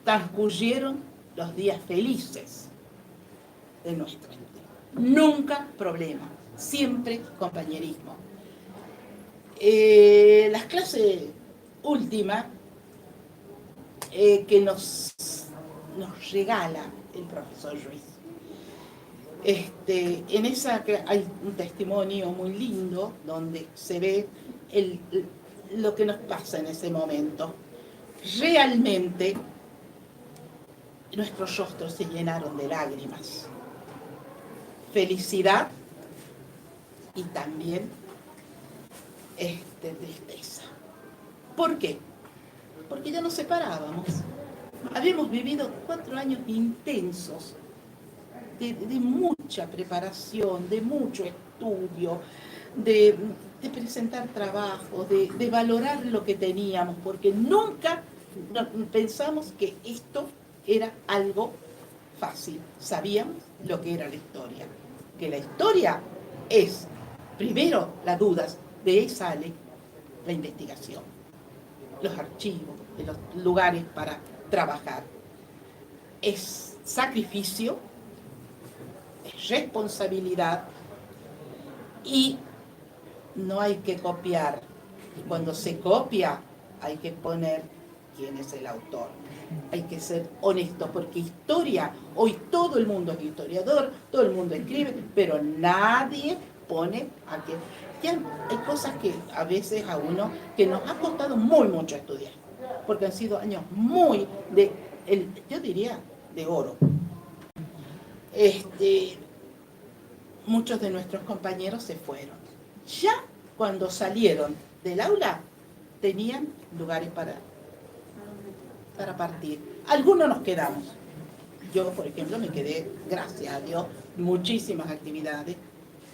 transcurrieron los días felices de nuestra vida. Nunca problema, siempre compañerismo. Las clases últimas que nos regala el profesor Ruiz. En esa hay un testimonio muy lindo donde se ve lo que nos pasa en ese momento. Realmente nuestros rostros se llenaron de lágrimas, felicidad y también tristeza. ¿Por qué? Porque ya nos separábamos. Habíamos vivido 4 años intensos de mucha preparación, de mucho estudio, de presentar trabajos, de valorar lo que teníamos, porque nunca pensamos que esto era algo fácil. Sabíamos lo que era la historia. Que la historia es, primero, las dudas, de ahí sale la investigación, los archivos, de los lugares para trabajar. Es sacrificio, es responsabilidad y no hay que copiar. Y cuando se copia, hay que poner quién es el autor. Hay que ser honesto, porque historia, hoy todo el mundo es historiador, todo el mundo escribe, pero nadie pone a que... Ya hay cosas que a veces a uno que nos ha costado muy mucho estudiar, porque han sido años muy yo diría, de oro. Muchos de nuestros compañeros se fueron. Ya cuando salieron del aula, tenían lugares para partir. Algunos nos quedamos. Yo, por ejemplo, me quedé, gracias a Dios, muchísimas actividades.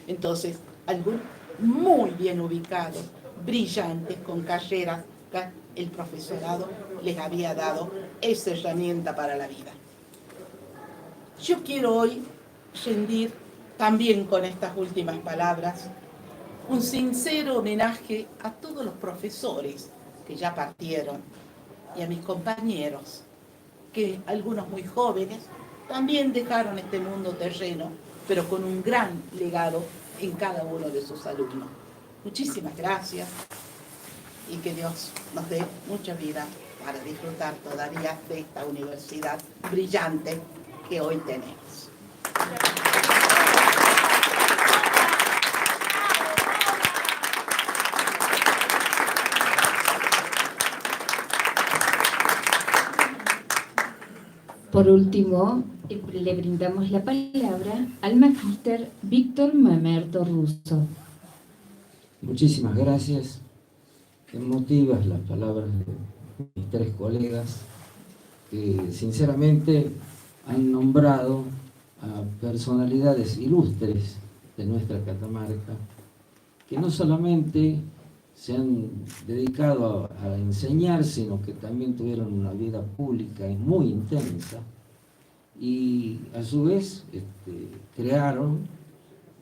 Entonces, algunos muy bien ubicados, brillantes, con carreras, el profesorado les había dado esa herramienta para la vida. Yo quiero hoy rendir también con estas últimas palabras un sincero homenaje a todos los profesores que ya partieron y a mis compañeros, que algunos muy jóvenes también dejaron este mundo terreno, pero con un gran legado en cada uno de sus alumnos. Muchísimas gracias y que Dios nos dé mucha vida para disfrutar todavía de esta universidad brillante que hoy tenemos. Por último, le brindamos la palabra al magíster Víctor Mamerto Russo. Muchísimas gracias. Emotivas las palabras de mis 3 colegas que sinceramente han nombrado a personalidades ilustres de nuestra Catamarca, que no solamente se han dedicado a enseñar, sino que también tuvieron una vida pública muy intensa y a su vez crearon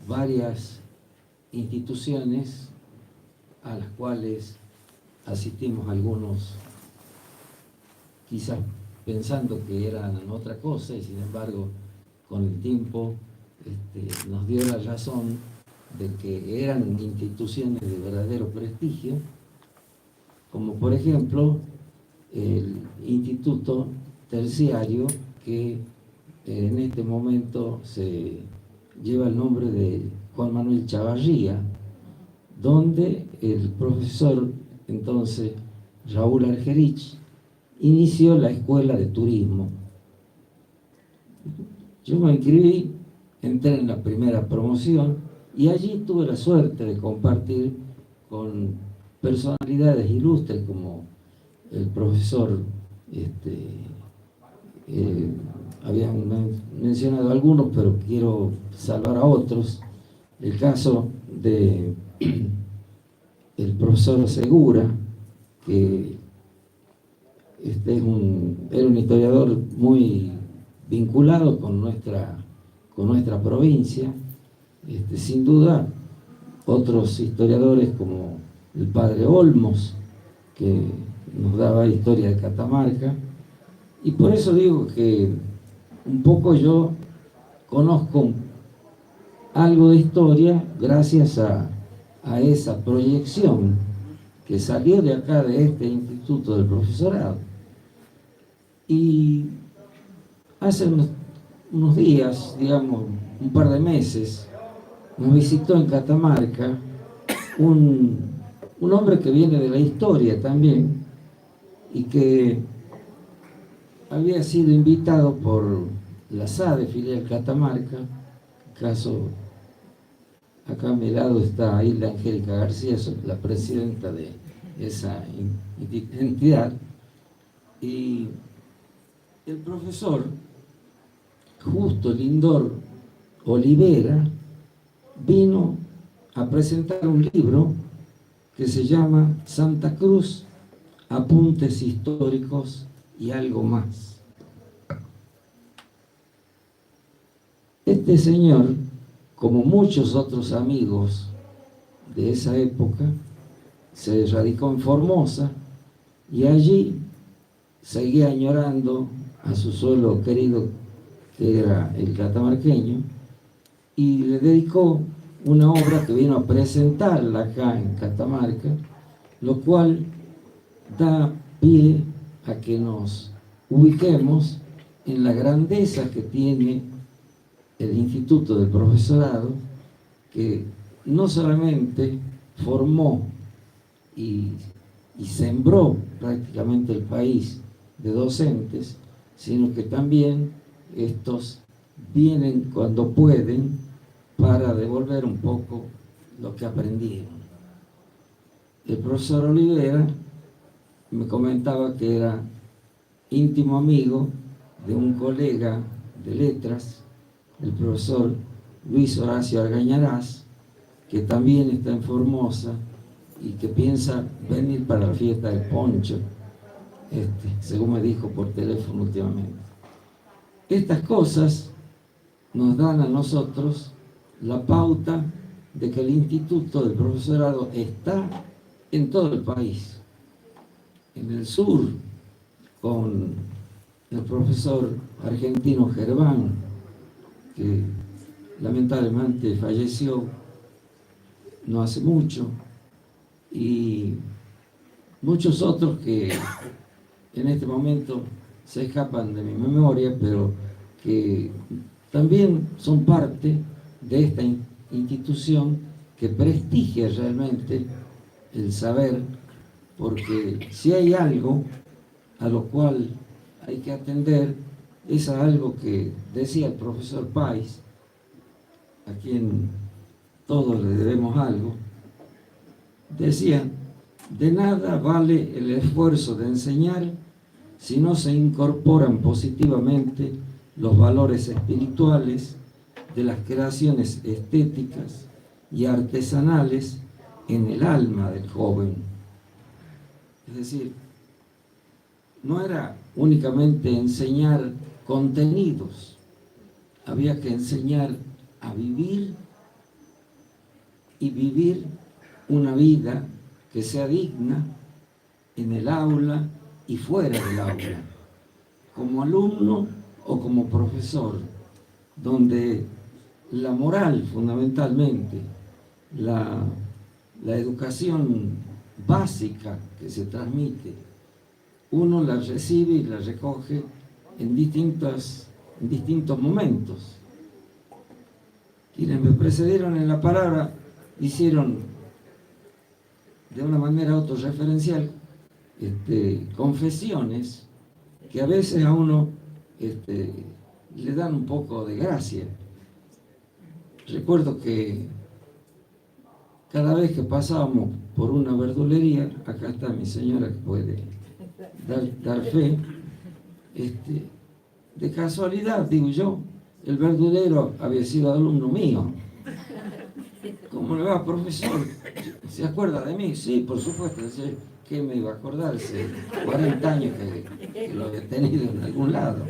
varias instituciones a las cuales asistimos algunos quizás pensando que eran otra cosa y sin embargo con el tiempo nos dio la razón de que eran instituciones de verdadero prestigio, como por ejemplo el Instituto Terciario, que en este momento se lleva el nombre de Juan Manuel Chavarría, donde el profesor entonces Raúl Argerich inició la escuela de turismo. Yo me inscribí, entré en la primera promoción y allí tuve la suerte de compartir con personalidades ilustres como el profesor habían mencionado algunos, pero quiero salvar a otros. El caso de el profesor Segura, que era un historiador muy vinculado con nuestra provincia. Sin duda, otros historiadores como el padre Olmos, que nos daba historia de Catamarca. Y por eso digo que un poco yo conozco algo de historia gracias a esa proyección que salió de acá, de este instituto del profesorado. Y hace unos días, digamos, un par de meses, nos visitó en Catamarca un hombre que viene de la historia también y que había sido invitado por la SADE, filial Catamarca. Caso, acá a mi lado está Hilda Angélica García, la presidenta de esa entidad. Y el profesor Justo Lindor Olivera vino a presentar un libro que se llama Santa Cruz, Apuntes Históricos y algo más. Este señor, como muchos otros amigos de esa época, se radicó en Formosa y allí seguía añorando a su suelo querido, que era el catamarqueño, y le dedicó una obra que vino a presentarla acá en Catamarca, lo cual da pie a que nos ubiquemos en la grandeza que tiene el Instituto del Profesorado, que no solamente formó y sembró prácticamente el país de docentes, sino que también estos vienen cuando pueden para devolver un poco lo que aprendieron. El profesor Olivera me comentaba que era íntimo amigo de un colega de letras, el profesor Luis Horacio Argañarás, que también está en Formosa y que piensa venir para la fiesta del poncho, según me dijo por teléfono últimamente. Estas cosas nos dan a nosotros la pauta de que el Instituto del Profesorado está en todo el país. En el sur, con el profesor argentino Gerván, que lamentablemente falleció no hace mucho, y muchos otros que en este momento se escapan de mi memoria, pero que también son parte de esta institución que prestigia realmente el saber, porque si hay algo a lo cual hay que atender, es a algo que decía el profesor Páez, a quien todos le debemos algo. Decía: de nada vale el esfuerzo de enseñar si no se incorporan positivamente los valores espirituales de las creaciones estéticas y artesanales en el alma del joven. Es decir, no era únicamente enseñar contenidos, había que enseñar a vivir y vivir una vida que sea digna en el aula y fuera del aula, como alumno o como profesor, donde la moral fundamentalmente, la educación básica que se transmite, uno la recibe y la recoge en distintos momentos. Quienes me precedieron en la palabra hicieron de una manera autorreferencial confesiones que a veces a uno le dan un poco de gracia. Recuerdo que cada vez que pasábamos por una verdulería, acá está mi señora que puede dar fe, de casualidad, digo yo, el verdulero había sido alumno mío. ¿Cómo le va, profesor? ¿Se acuerda de mí? Sí, por supuesto. ¿Qué me iba a acordar? Hace 40 años que lo había tenido en algún lado.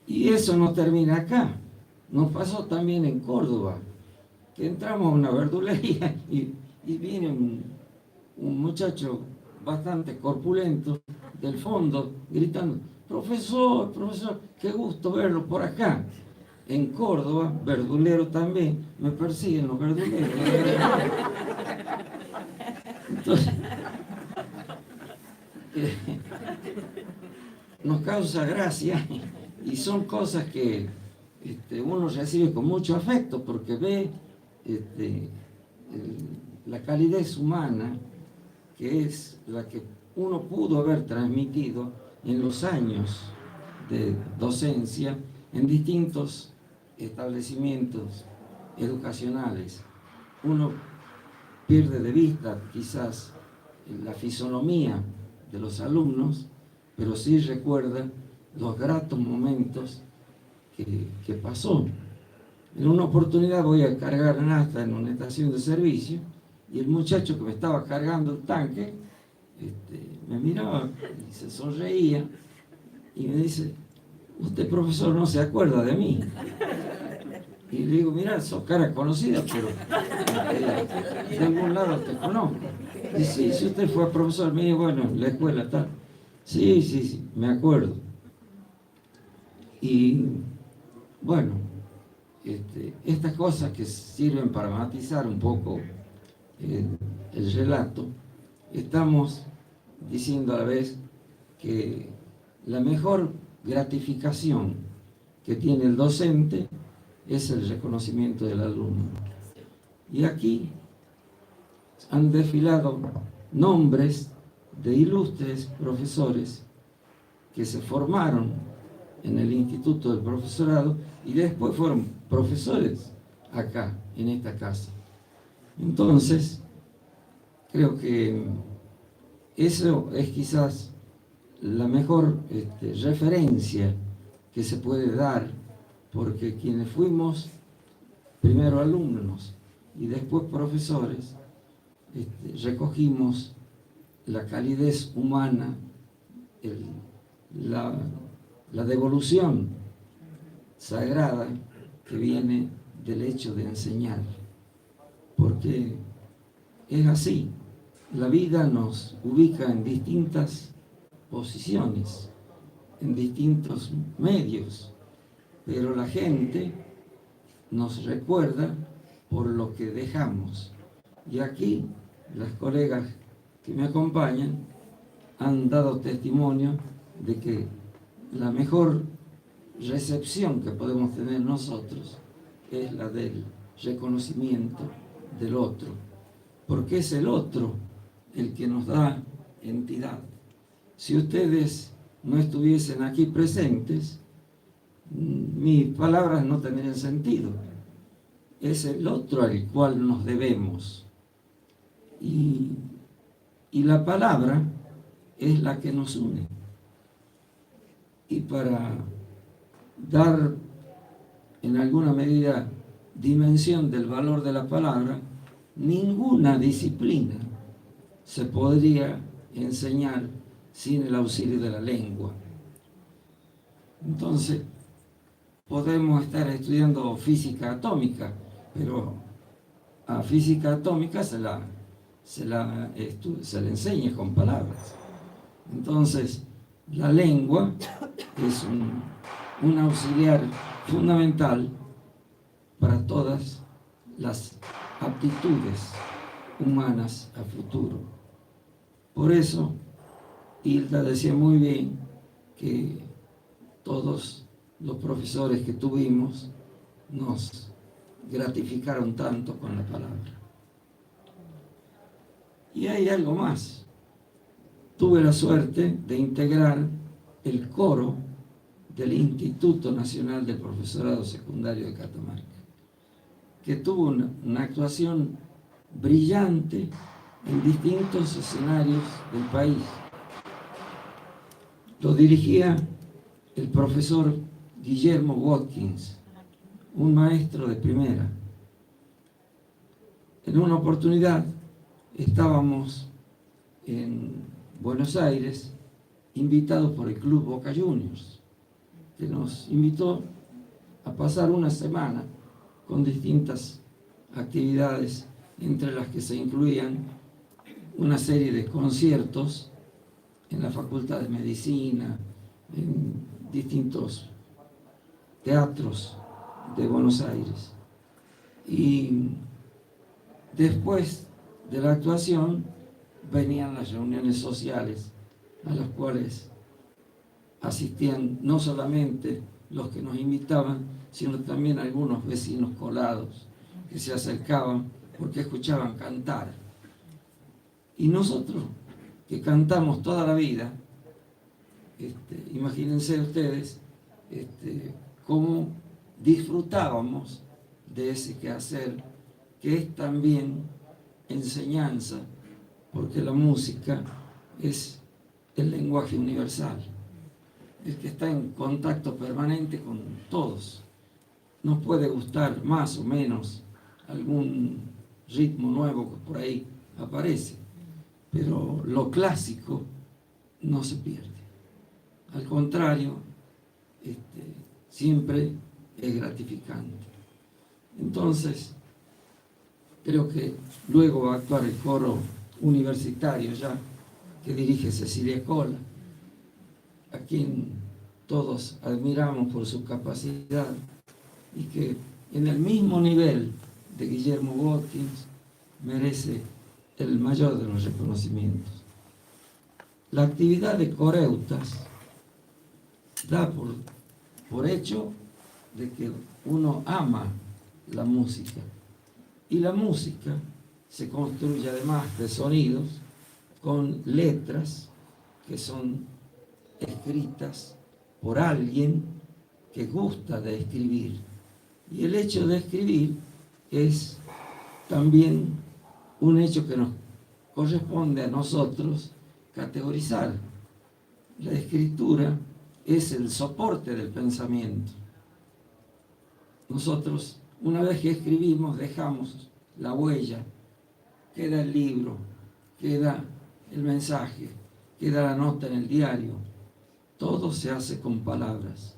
Y eso no termina acá. Nos pasó también en Córdoba, que entramos a una verdulería y viene un muchacho bastante corpulento del fondo gritando: profesor, profesor, qué gusto verlo por acá. En Córdoba, verdulero también, me persiguen los verduleros. Entonces, nos causa gracia y son cosas que uno recibe con mucho afecto porque ve la calidez humana, que es la que uno pudo haber transmitido en los años de docencia en distintos establecimientos educacionales. Uno pierde de vista quizás la fisonomía de los alumnos, pero sí recuerda los gratos momentos que pasó. En una oportunidad voy a cargar nafta en una estación de servicio y el muchacho que me estaba cargando el tanque me miraba y se sonreía y me dice: usted, profesor, no se acuerda de mí. Y le digo: mira, sos cara conocida, pero de algún lado te conozco. Y sí, si usted fue profesor mío, bueno, en la escuela tal. Sí, me acuerdo. Y bueno, estas cosas que sirven para matizar un poco el relato, estamos diciendo a la vez que la mejor gratificación que tiene el docente es el reconocimiento del alumno. Y aquí han desfilado nombres de ilustres profesores que se formaron en el Instituto del Profesorado y después fueron profesores acá, en esta casa. Entonces, creo que eso es quizás la mejor referencia que se puede dar, porque quienes fuimos primero alumnos y después profesores, recogimos la calidez humana, la devolución sagrada que viene del hecho de enseñar, porque es así, la vida nos ubica en distintas posiciones, en distintos medios, pero la gente nos recuerda por lo que dejamos. Y aquí las colegas que me acompañan han dado testimonio de que la mejor recepción que podemos tener nosotros es la del reconocimiento del otro, porque es el otro el que nos da entidad. Si ustedes no estuviesen aquí presentes, mis palabras no tendrían sentido. Es el otro al cual nos debemos. Y la palabra es la que nos une. Y para dar en alguna medida dimensión del valor de la palabra, ninguna disciplina se podría enseñar sin el auxilio de la lengua. Entonces, podemos estar estudiando física atómica, pero a física atómica se le enseña con palabras. Entonces, la lengua es un auxiliar fundamental para todas las aptitudes humanas a futuro. Por eso, Hilda decía muy bien que todos los profesores que tuvimos nos gratificaron tanto con la palabra. Y hay algo más. Tuve la suerte de integrar el coro del Instituto Nacional del Profesorado Secundario de Catamarca, que tuvo una actuación brillante en distintos escenarios del país. Lo dirigía el profesor Guillermo Watkins, un maestro de primera. En una oportunidad estábamos en Buenos Aires, invitados por el Club Boca Juniors, que nos invitó a pasar una semana con distintas actividades, entre las que se incluían una serie de conciertos en la Facultad de Medicina, en distintos teatros de Buenos Aires. Y después de la actuación venían las reuniones sociales, a las cuales asistían no solamente los que nos invitaban, sino también algunos vecinos colados que se acercaban porque escuchaban cantar. Y nosotros, que cantamos toda la vida, imagínense ustedes cómo disfrutábamos de ese quehacer, que es también enseñanza, porque la música es el lenguaje universal, el que está en contacto permanente con todos. Nos puede gustar más o menos algún ritmo nuevo que por ahí aparece, pero lo clásico no se pierde. Al contrario, siempre es gratificante. Entonces, creo que luego va a actuar el coro universitario ya, que dirige Cecilia Cola, a quien todos admiramos por su capacidad y que en el mismo nivel de Guillermo Watkins merece el mayor de los reconocimientos. La actividad de coreutas da por hecho de que uno ama la música, y la música se construye además de sonidos con letras que son escritas por alguien que gusta de escribir, y el hecho de escribir es también un hecho que nos corresponde a nosotros categorizar. La escritura es el soporte del pensamiento. Nosotros, una vez que escribimos, dejamos la huella, queda el libro, queda el mensaje, queda la nota en el diario. Todo se hace con palabras.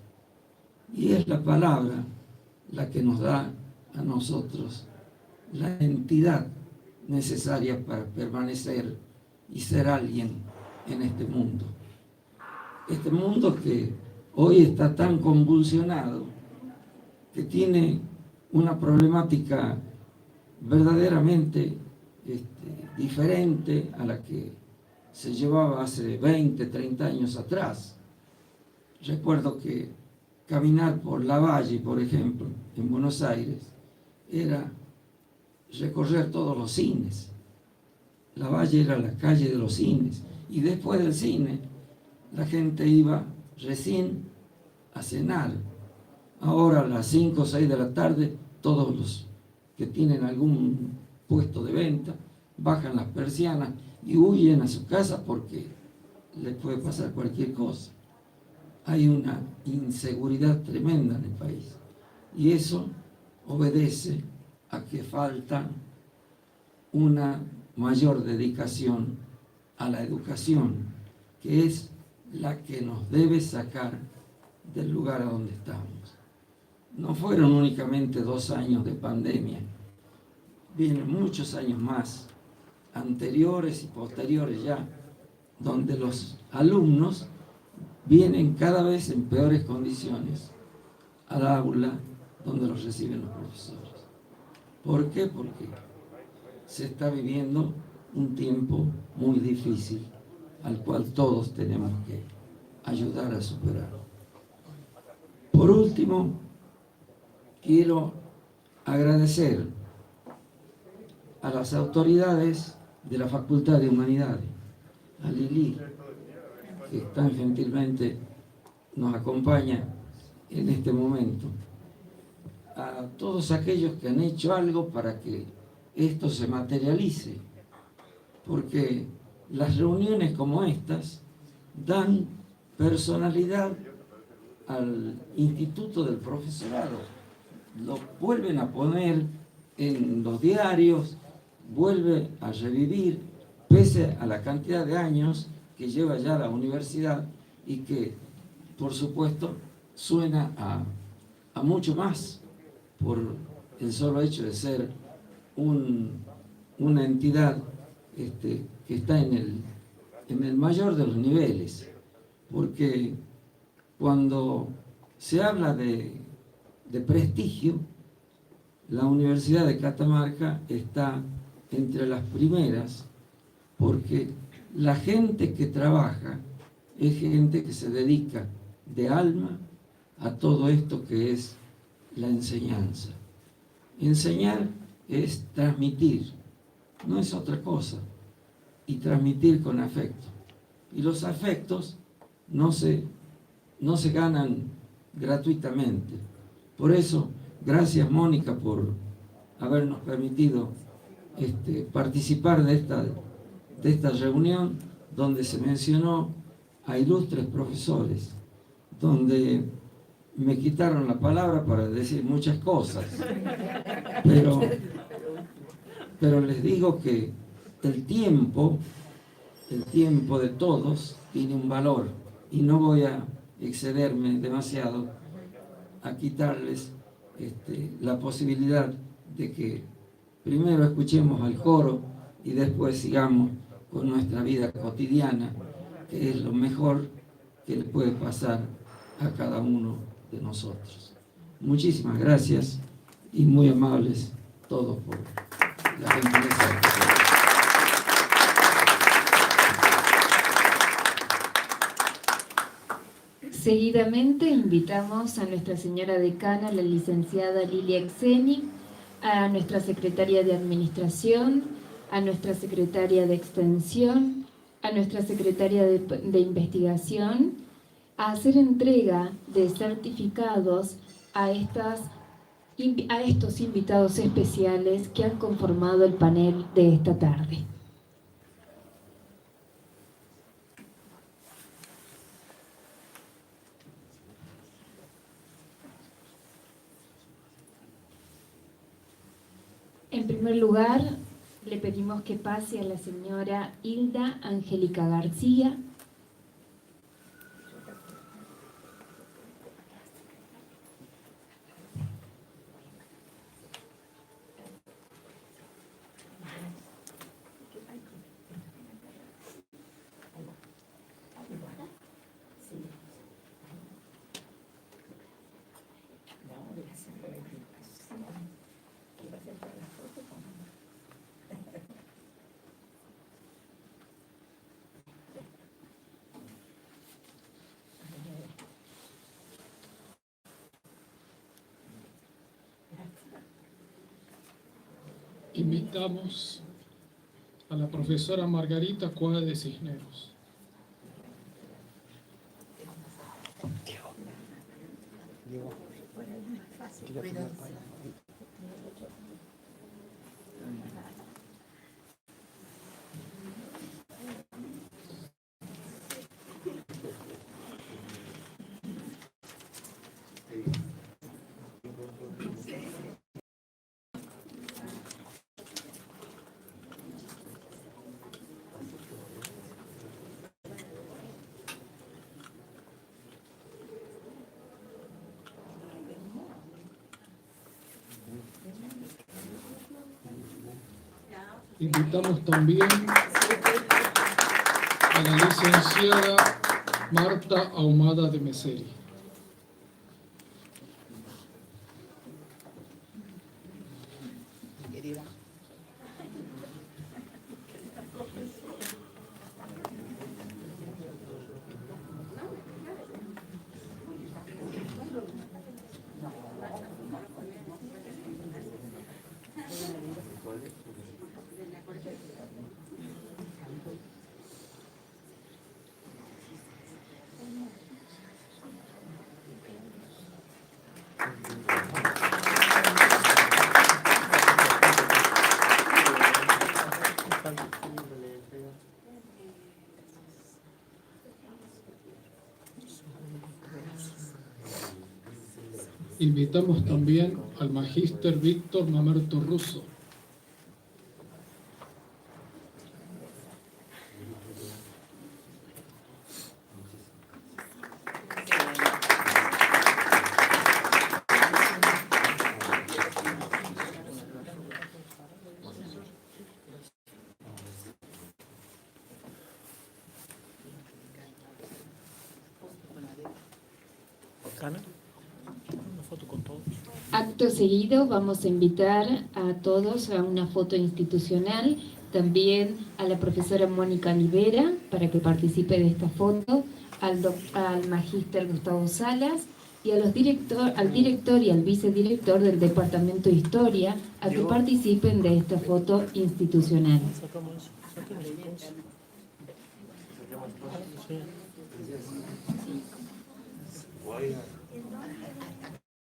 Y es la palabra la que nos da a nosotros la entidad necesaria para permanecer y ser alguien en este mundo. Este mundo que hoy está tan convulsionado, que tiene una problemática verdaderamente diferente a la que se llevaba hace 20, 30 años atrás. Recuerdo que caminar por Lavalle, por ejemplo, en Buenos Aires, era recorrer todos los cines. Lavalle era la calle de los cines, y después del cine la gente iba recién a cenar. Ahora a las 5 o 6 de la tarde, todos los que tienen algún puesto de venta bajan las persianas y huyen a su casa porque les puede pasar cualquier cosa. Hay una inseguridad tremenda en el país, y eso obedece a que falta una mayor dedicación a la educación, que es la que nos debe sacar del lugar a donde estamos. No fueron únicamente 2 años de pandemia, vienen muchos años más, anteriores y posteriores ya, donde los alumnos vienen cada vez en peores condiciones al aula donde los reciben los profesores. ¿Por qué? Porque se está viviendo un tiempo muy difícil, al cual todos tenemos que ayudar a superar. Por último, quiero agradecer a las autoridades de la Facultad de Humanidades, a Lili, que tan gentilmente nos acompaña en este momento, a todos aquellos que han hecho algo para que esto se materialice, porque las reuniones como estas dan personalidad al Instituto del Profesorado. Lo vuelven a poner en los diarios, vuelve a revivir, pese a la cantidad de años que lleva ya la universidad y que, por supuesto, suena a mucho más por el solo hecho de ser una entidad que está en el mayor de los niveles, porque cuando se habla de prestigio, la Universidad de Catamarca está entre las primeras, porque la gente que trabaja es gente que se dedica de alma a todo esto que es la enseñanza. Enseñar es transmitir, no es otra cosa, y transmitir con afecto. Y los afectos no se ganan gratuitamente. Por eso, gracias Mónica por habernos permitido participar de esta reunión donde se mencionó a ilustres profesores, donde me quitaron la palabra para decir muchas cosas, pero les digo que el tiempo de todos tiene un valor y no voy a excederme demasiado a quitarles la posibilidad de que primero escuchemos al coro y después sigamos con nuestra vida cotidiana, que es lo mejor que le puede pasar a cada uno de nosotros. Muchísimas gracias y muy amables todos por la gentileza. Seguidamente invitamos a nuestra señora decana, la licenciada Lilia Exeni, a nuestra secretaria de Administración, a nuestra secretaria de Extensión, a nuestra secretaria de Investigación, a hacer entrega de certificados a estos invitados especiales que han conformado el panel de esta tarde. En primer lugar, le pedimos que pase a la señora Hilda Angélica García. Invitamos a la profesora Margarita Cuadra de Cisneros. Invitamos también a la licenciada Marta Ahumada de Meseri. Invitamos también al magíster Víctor Mamerto Russo. Acto seguido vamos a invitar a todos a una foto institucional, también a la profesora Mónica Rivera para que participe de esta foto, al magíster Gustavo Salas y a al director y al vicedirector del Departamento de Historia a que participen de esta foto institucional.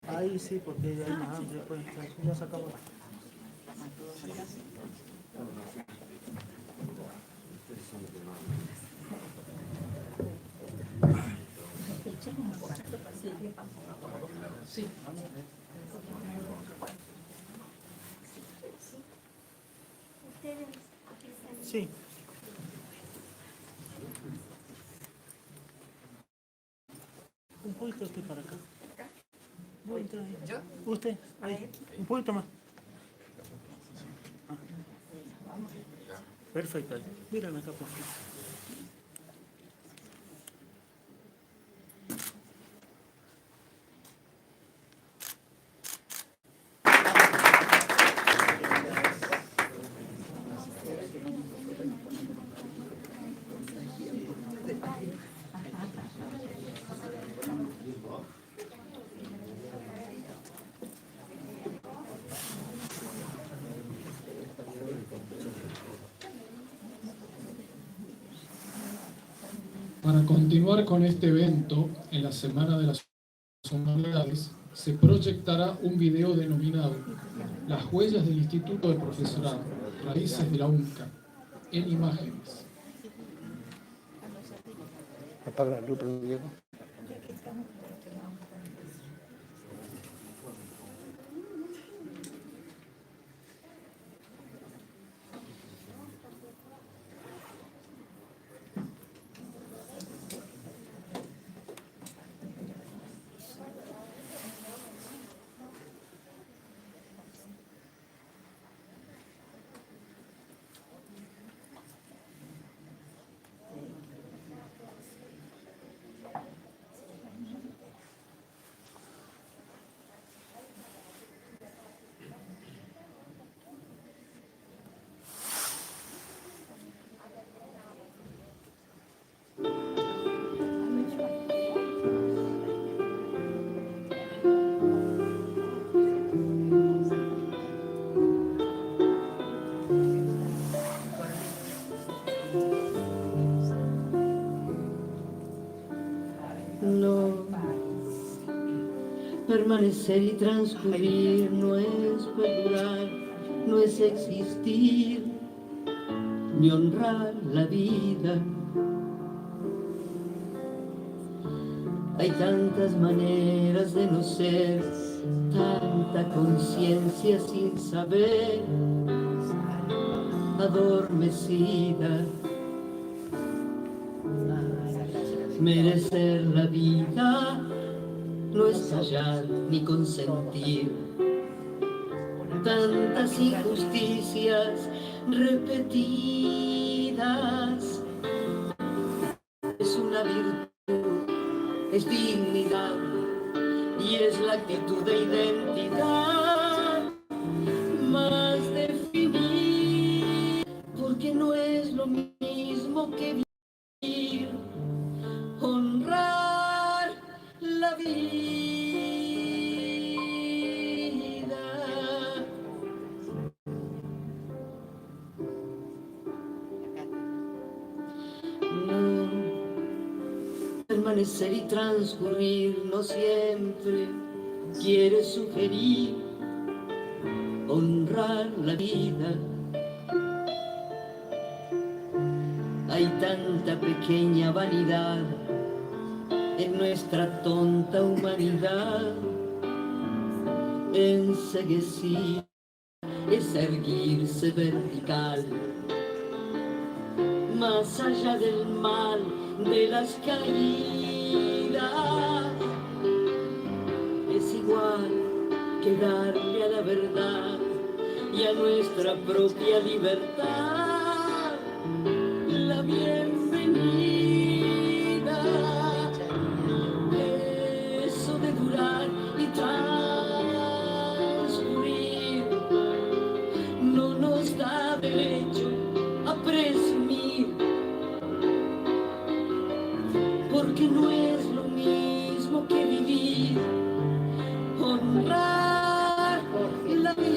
Ahí sí, porque hay más amplia, pues ya sacamos. Sí. Sí. Un poquito usted para acá. ¿Yo? Usted, ahí. Un poquito más. Perfecto. Miren acá, por favor. Para continuar con este evento, en la Semana de las Humanidades, se proyectará un video denominado Las huellas del Instituto de Profesorado, Raíces de la UNCA, en imágenes. Apaga la luz, Diego. Permanecer y transcurrir no es perdurar, no es existir, ni honrar la vida. Hay tantas maneras de no ser, tanta conciencia sin saber, adormecida. Merecer la vida no es callar ni consentir tantas injusticias repetidas. Es una virtud, es dignidad y es la actitud de identidad más definir, porque no es lo mismo que vivir, honrar la vida. No, permanecer y transcurrir no siempre quiere sugerir honrar la vida. Hay tanta pequeña vanidad en nuestra tonta humanidad enceguecida es erguirse vertical, más allá del mal de las caídas. Es igual que darle a la verdad y a nuestra propia libertad la bienvenida. Eso de durar y transcurrir no nos da derecho a presumir, porque no es lo mismo que vivir, honrar la vida,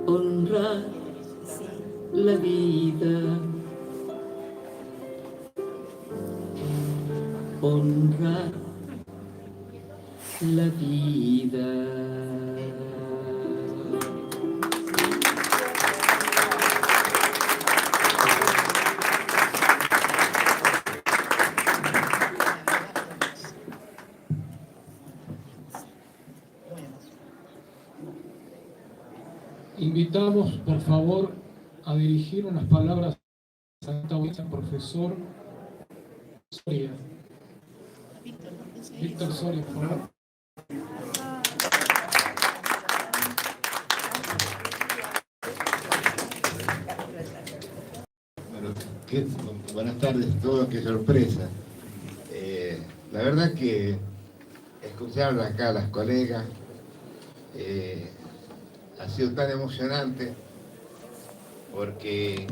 honrar la vida, honrar la vida. Invitamos, por favor, a dirigir unas palabras a esta audiencia al profesor Soria. Víctor Soria, por favor. Bueno, buenas tardes a todos, qué sorpresa. La verdad que escuchar acá a las colegas ha sido tan emocionante, porque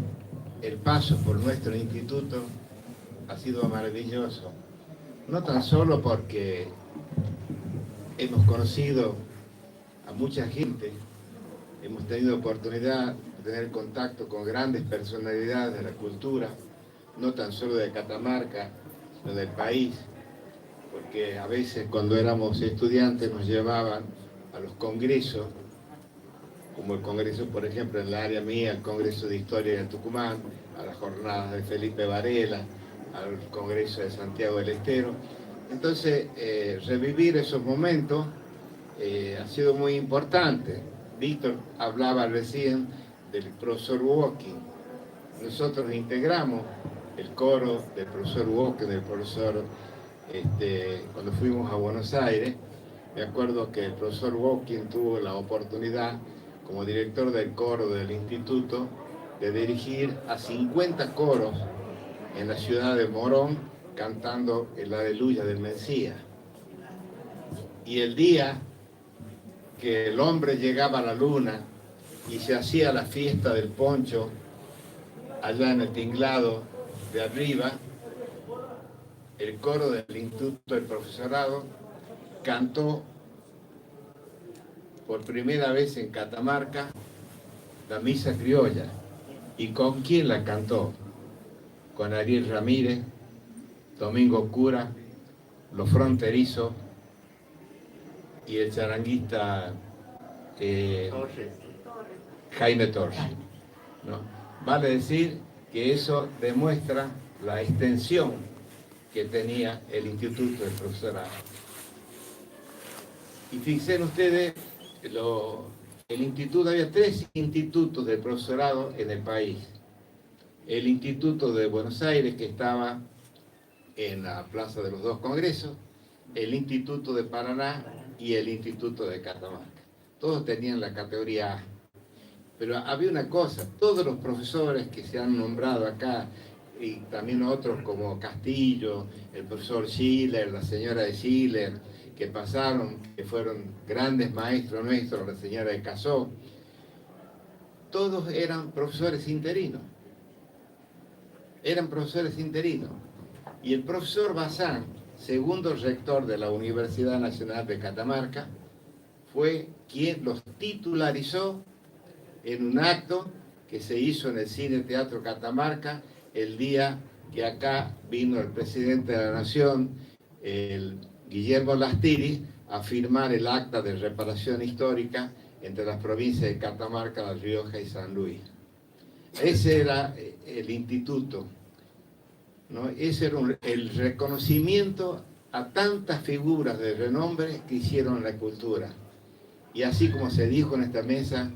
el paso por nuestro instituto ha sido maravilloso, no tan solo porque hemos conocido a mucha gente, hemos tenido oportunidad de tener contacto con grandes personalidades de la cultura, no tan solo de Catamarca, sino del país, porque a veces cuando éramos estudiantes nos llevaban a los congresos, como el congreso, por ejemplo, en la área mía, el Congreso de Historia de Tucumán, a las jornadas de Felipe Varela, al Congreso de Santiago del Estero. Entonces, revivir esos momentos ha sido muy importante. Víctor hablaba recién del profesor Walking. Nosotros integramos el coro del profesor Walking, del profesor, cuando fuimos a Buenos Aires. Me acuerdo que el profesor Walking tuvo la oportunidad, como director del coro del instituto, de dirigir a 50 coros en la ciudad de Morón, cantando el Aleluya del Mesías. Y el día que el hombre llegaba a la luna y se hacía la fiesta del poncho allá en el tinglado de arriba, el coro del instituto del profesorado cantó por primera vez en Catamarca la misa criolla. ¿Y con quién la cantó? Con Ariel Ramírez, Domingo Cura, Los Fronterizos y el charanguista Jaime Torres, ¿no? Vale decir que eso demuestra la extensión que tenía el Instituto del Profesorado. Y fíjense ustedes, el instituto, había 3 institutos de profesorado en el país. El Instituto de Buenos Aires, que estaba en la Plaza de los Dos Congresos, el Instituto de Paraná y el Instituto de Catamarca. Todos tenían la categoría A. Pero había una cosa, todos los profesores que se han nombrado acá, y también otros como Castillo, el profesor Schiller, la señora de Schiller, que pasaron, que fueron grandes maestros nuestros, la señora de Casó, todos eran profesores interinos. Eran profesores interinos. Y el profesor Bazán, segundo rector de la Universidad Nacional de Catamarca, fue quien los titularizó en un acto que se hizo en el Cine Teatro Catamarca el día que acá vino el presidente de la Nación, el Guillermo Lastiri, a firmar el acta de reparación histórica entre las provincias de Catamarca, La Rioja y San Luis. Ese era el instituto. ¿no? Ese era el reconocimiento a tantas figuras de renombre que hicieron la cultura. Y así como se dijo en esta mesa,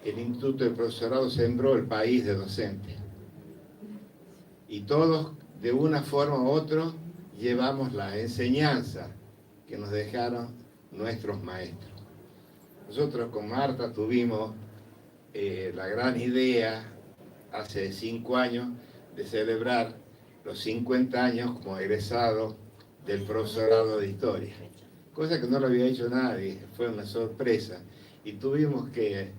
el Instituto del Profesorado sembró el país de docentes. Y todos, de una forma u otra, llevamos la enseñanza que nos dejaron nuestros maestros. Nosotros con Marta tuvimos la gran idea, hace 5 años, de celebrar los 50 años como egresado del profesorado de historia. Cosa que no lo había hecho nadie, fue una sorpresa. Y tuvimos que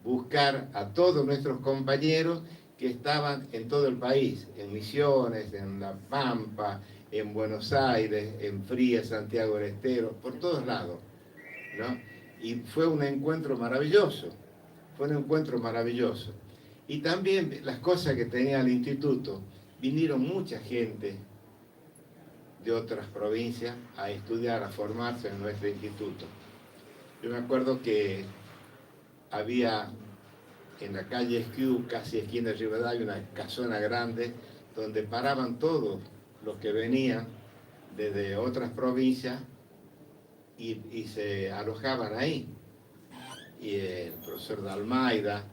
buscar a todos nuestros compañeros que estaban en todo el país, en Misiones, en La Pampa, en Buenos Aires, en Frías, Santiago del Estero, por todos lados, ¿no? Y fue un encuentro maravilloso, Y también las cosas que tenía el instituto, vinieron mucha gente de otras provincias a estudiar, a formarse en nuestro instituto. Yo me acuerdo que había en la calle Esquiú, casi esquina de Rivadavia, una casona grande donde paraban todos los que venían desde otras provincias y se alojaban ahí. Y el profesor de Almeida,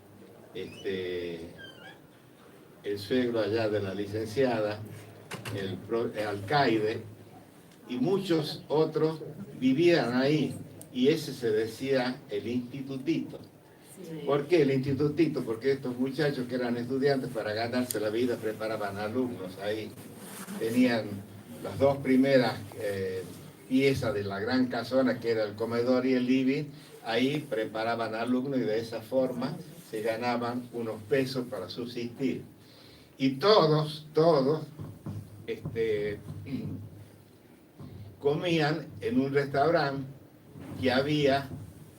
el suegro allá de la licenciada, el alcaide y muchos otros vivían ahí, y ese se decía el institutito. ¿Por qué el institutito? Porque estos muchachos que eran estudiantes, para ganarse la vida, preparaban alumnos ahí. Tenían las 2 primeras piezas de la gran casona, que era el comedor y el living. Ahí preparaban alumnos y de esa forma se ganaban unos pesos para subsistir. Y todos comían en un restaurante que había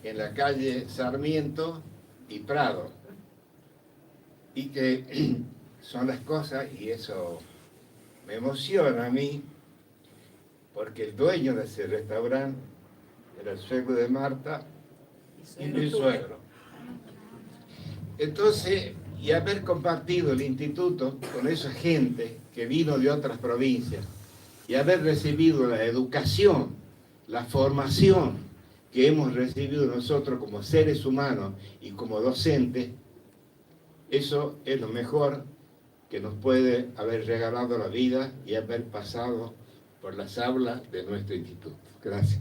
en la calle Sarmiento y Prado, y que son las cosas, y eso me emociona a mí, porque el dueño de ese restaurante era el suegro de Marta y mi suegro. Entonces, y haber compartido el instituto con esa gente que vino de otras provincias, y haber recibido la educación, la formación que hemos recibido nosotros como seres humanos y como docentes, eso es lo mejor que nos puede haber regalado la vida y haber pasado por las aulas de nuestro instituto. Gracias.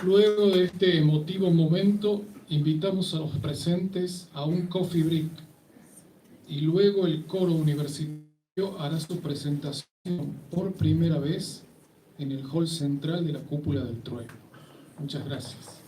Luego de este emotivo momento, invitamos a los presentes a un coffee break, y luego el coro universitario hará su presentación por primera vez en el hall central de la Cúpula del Trueno. Muchas gracias.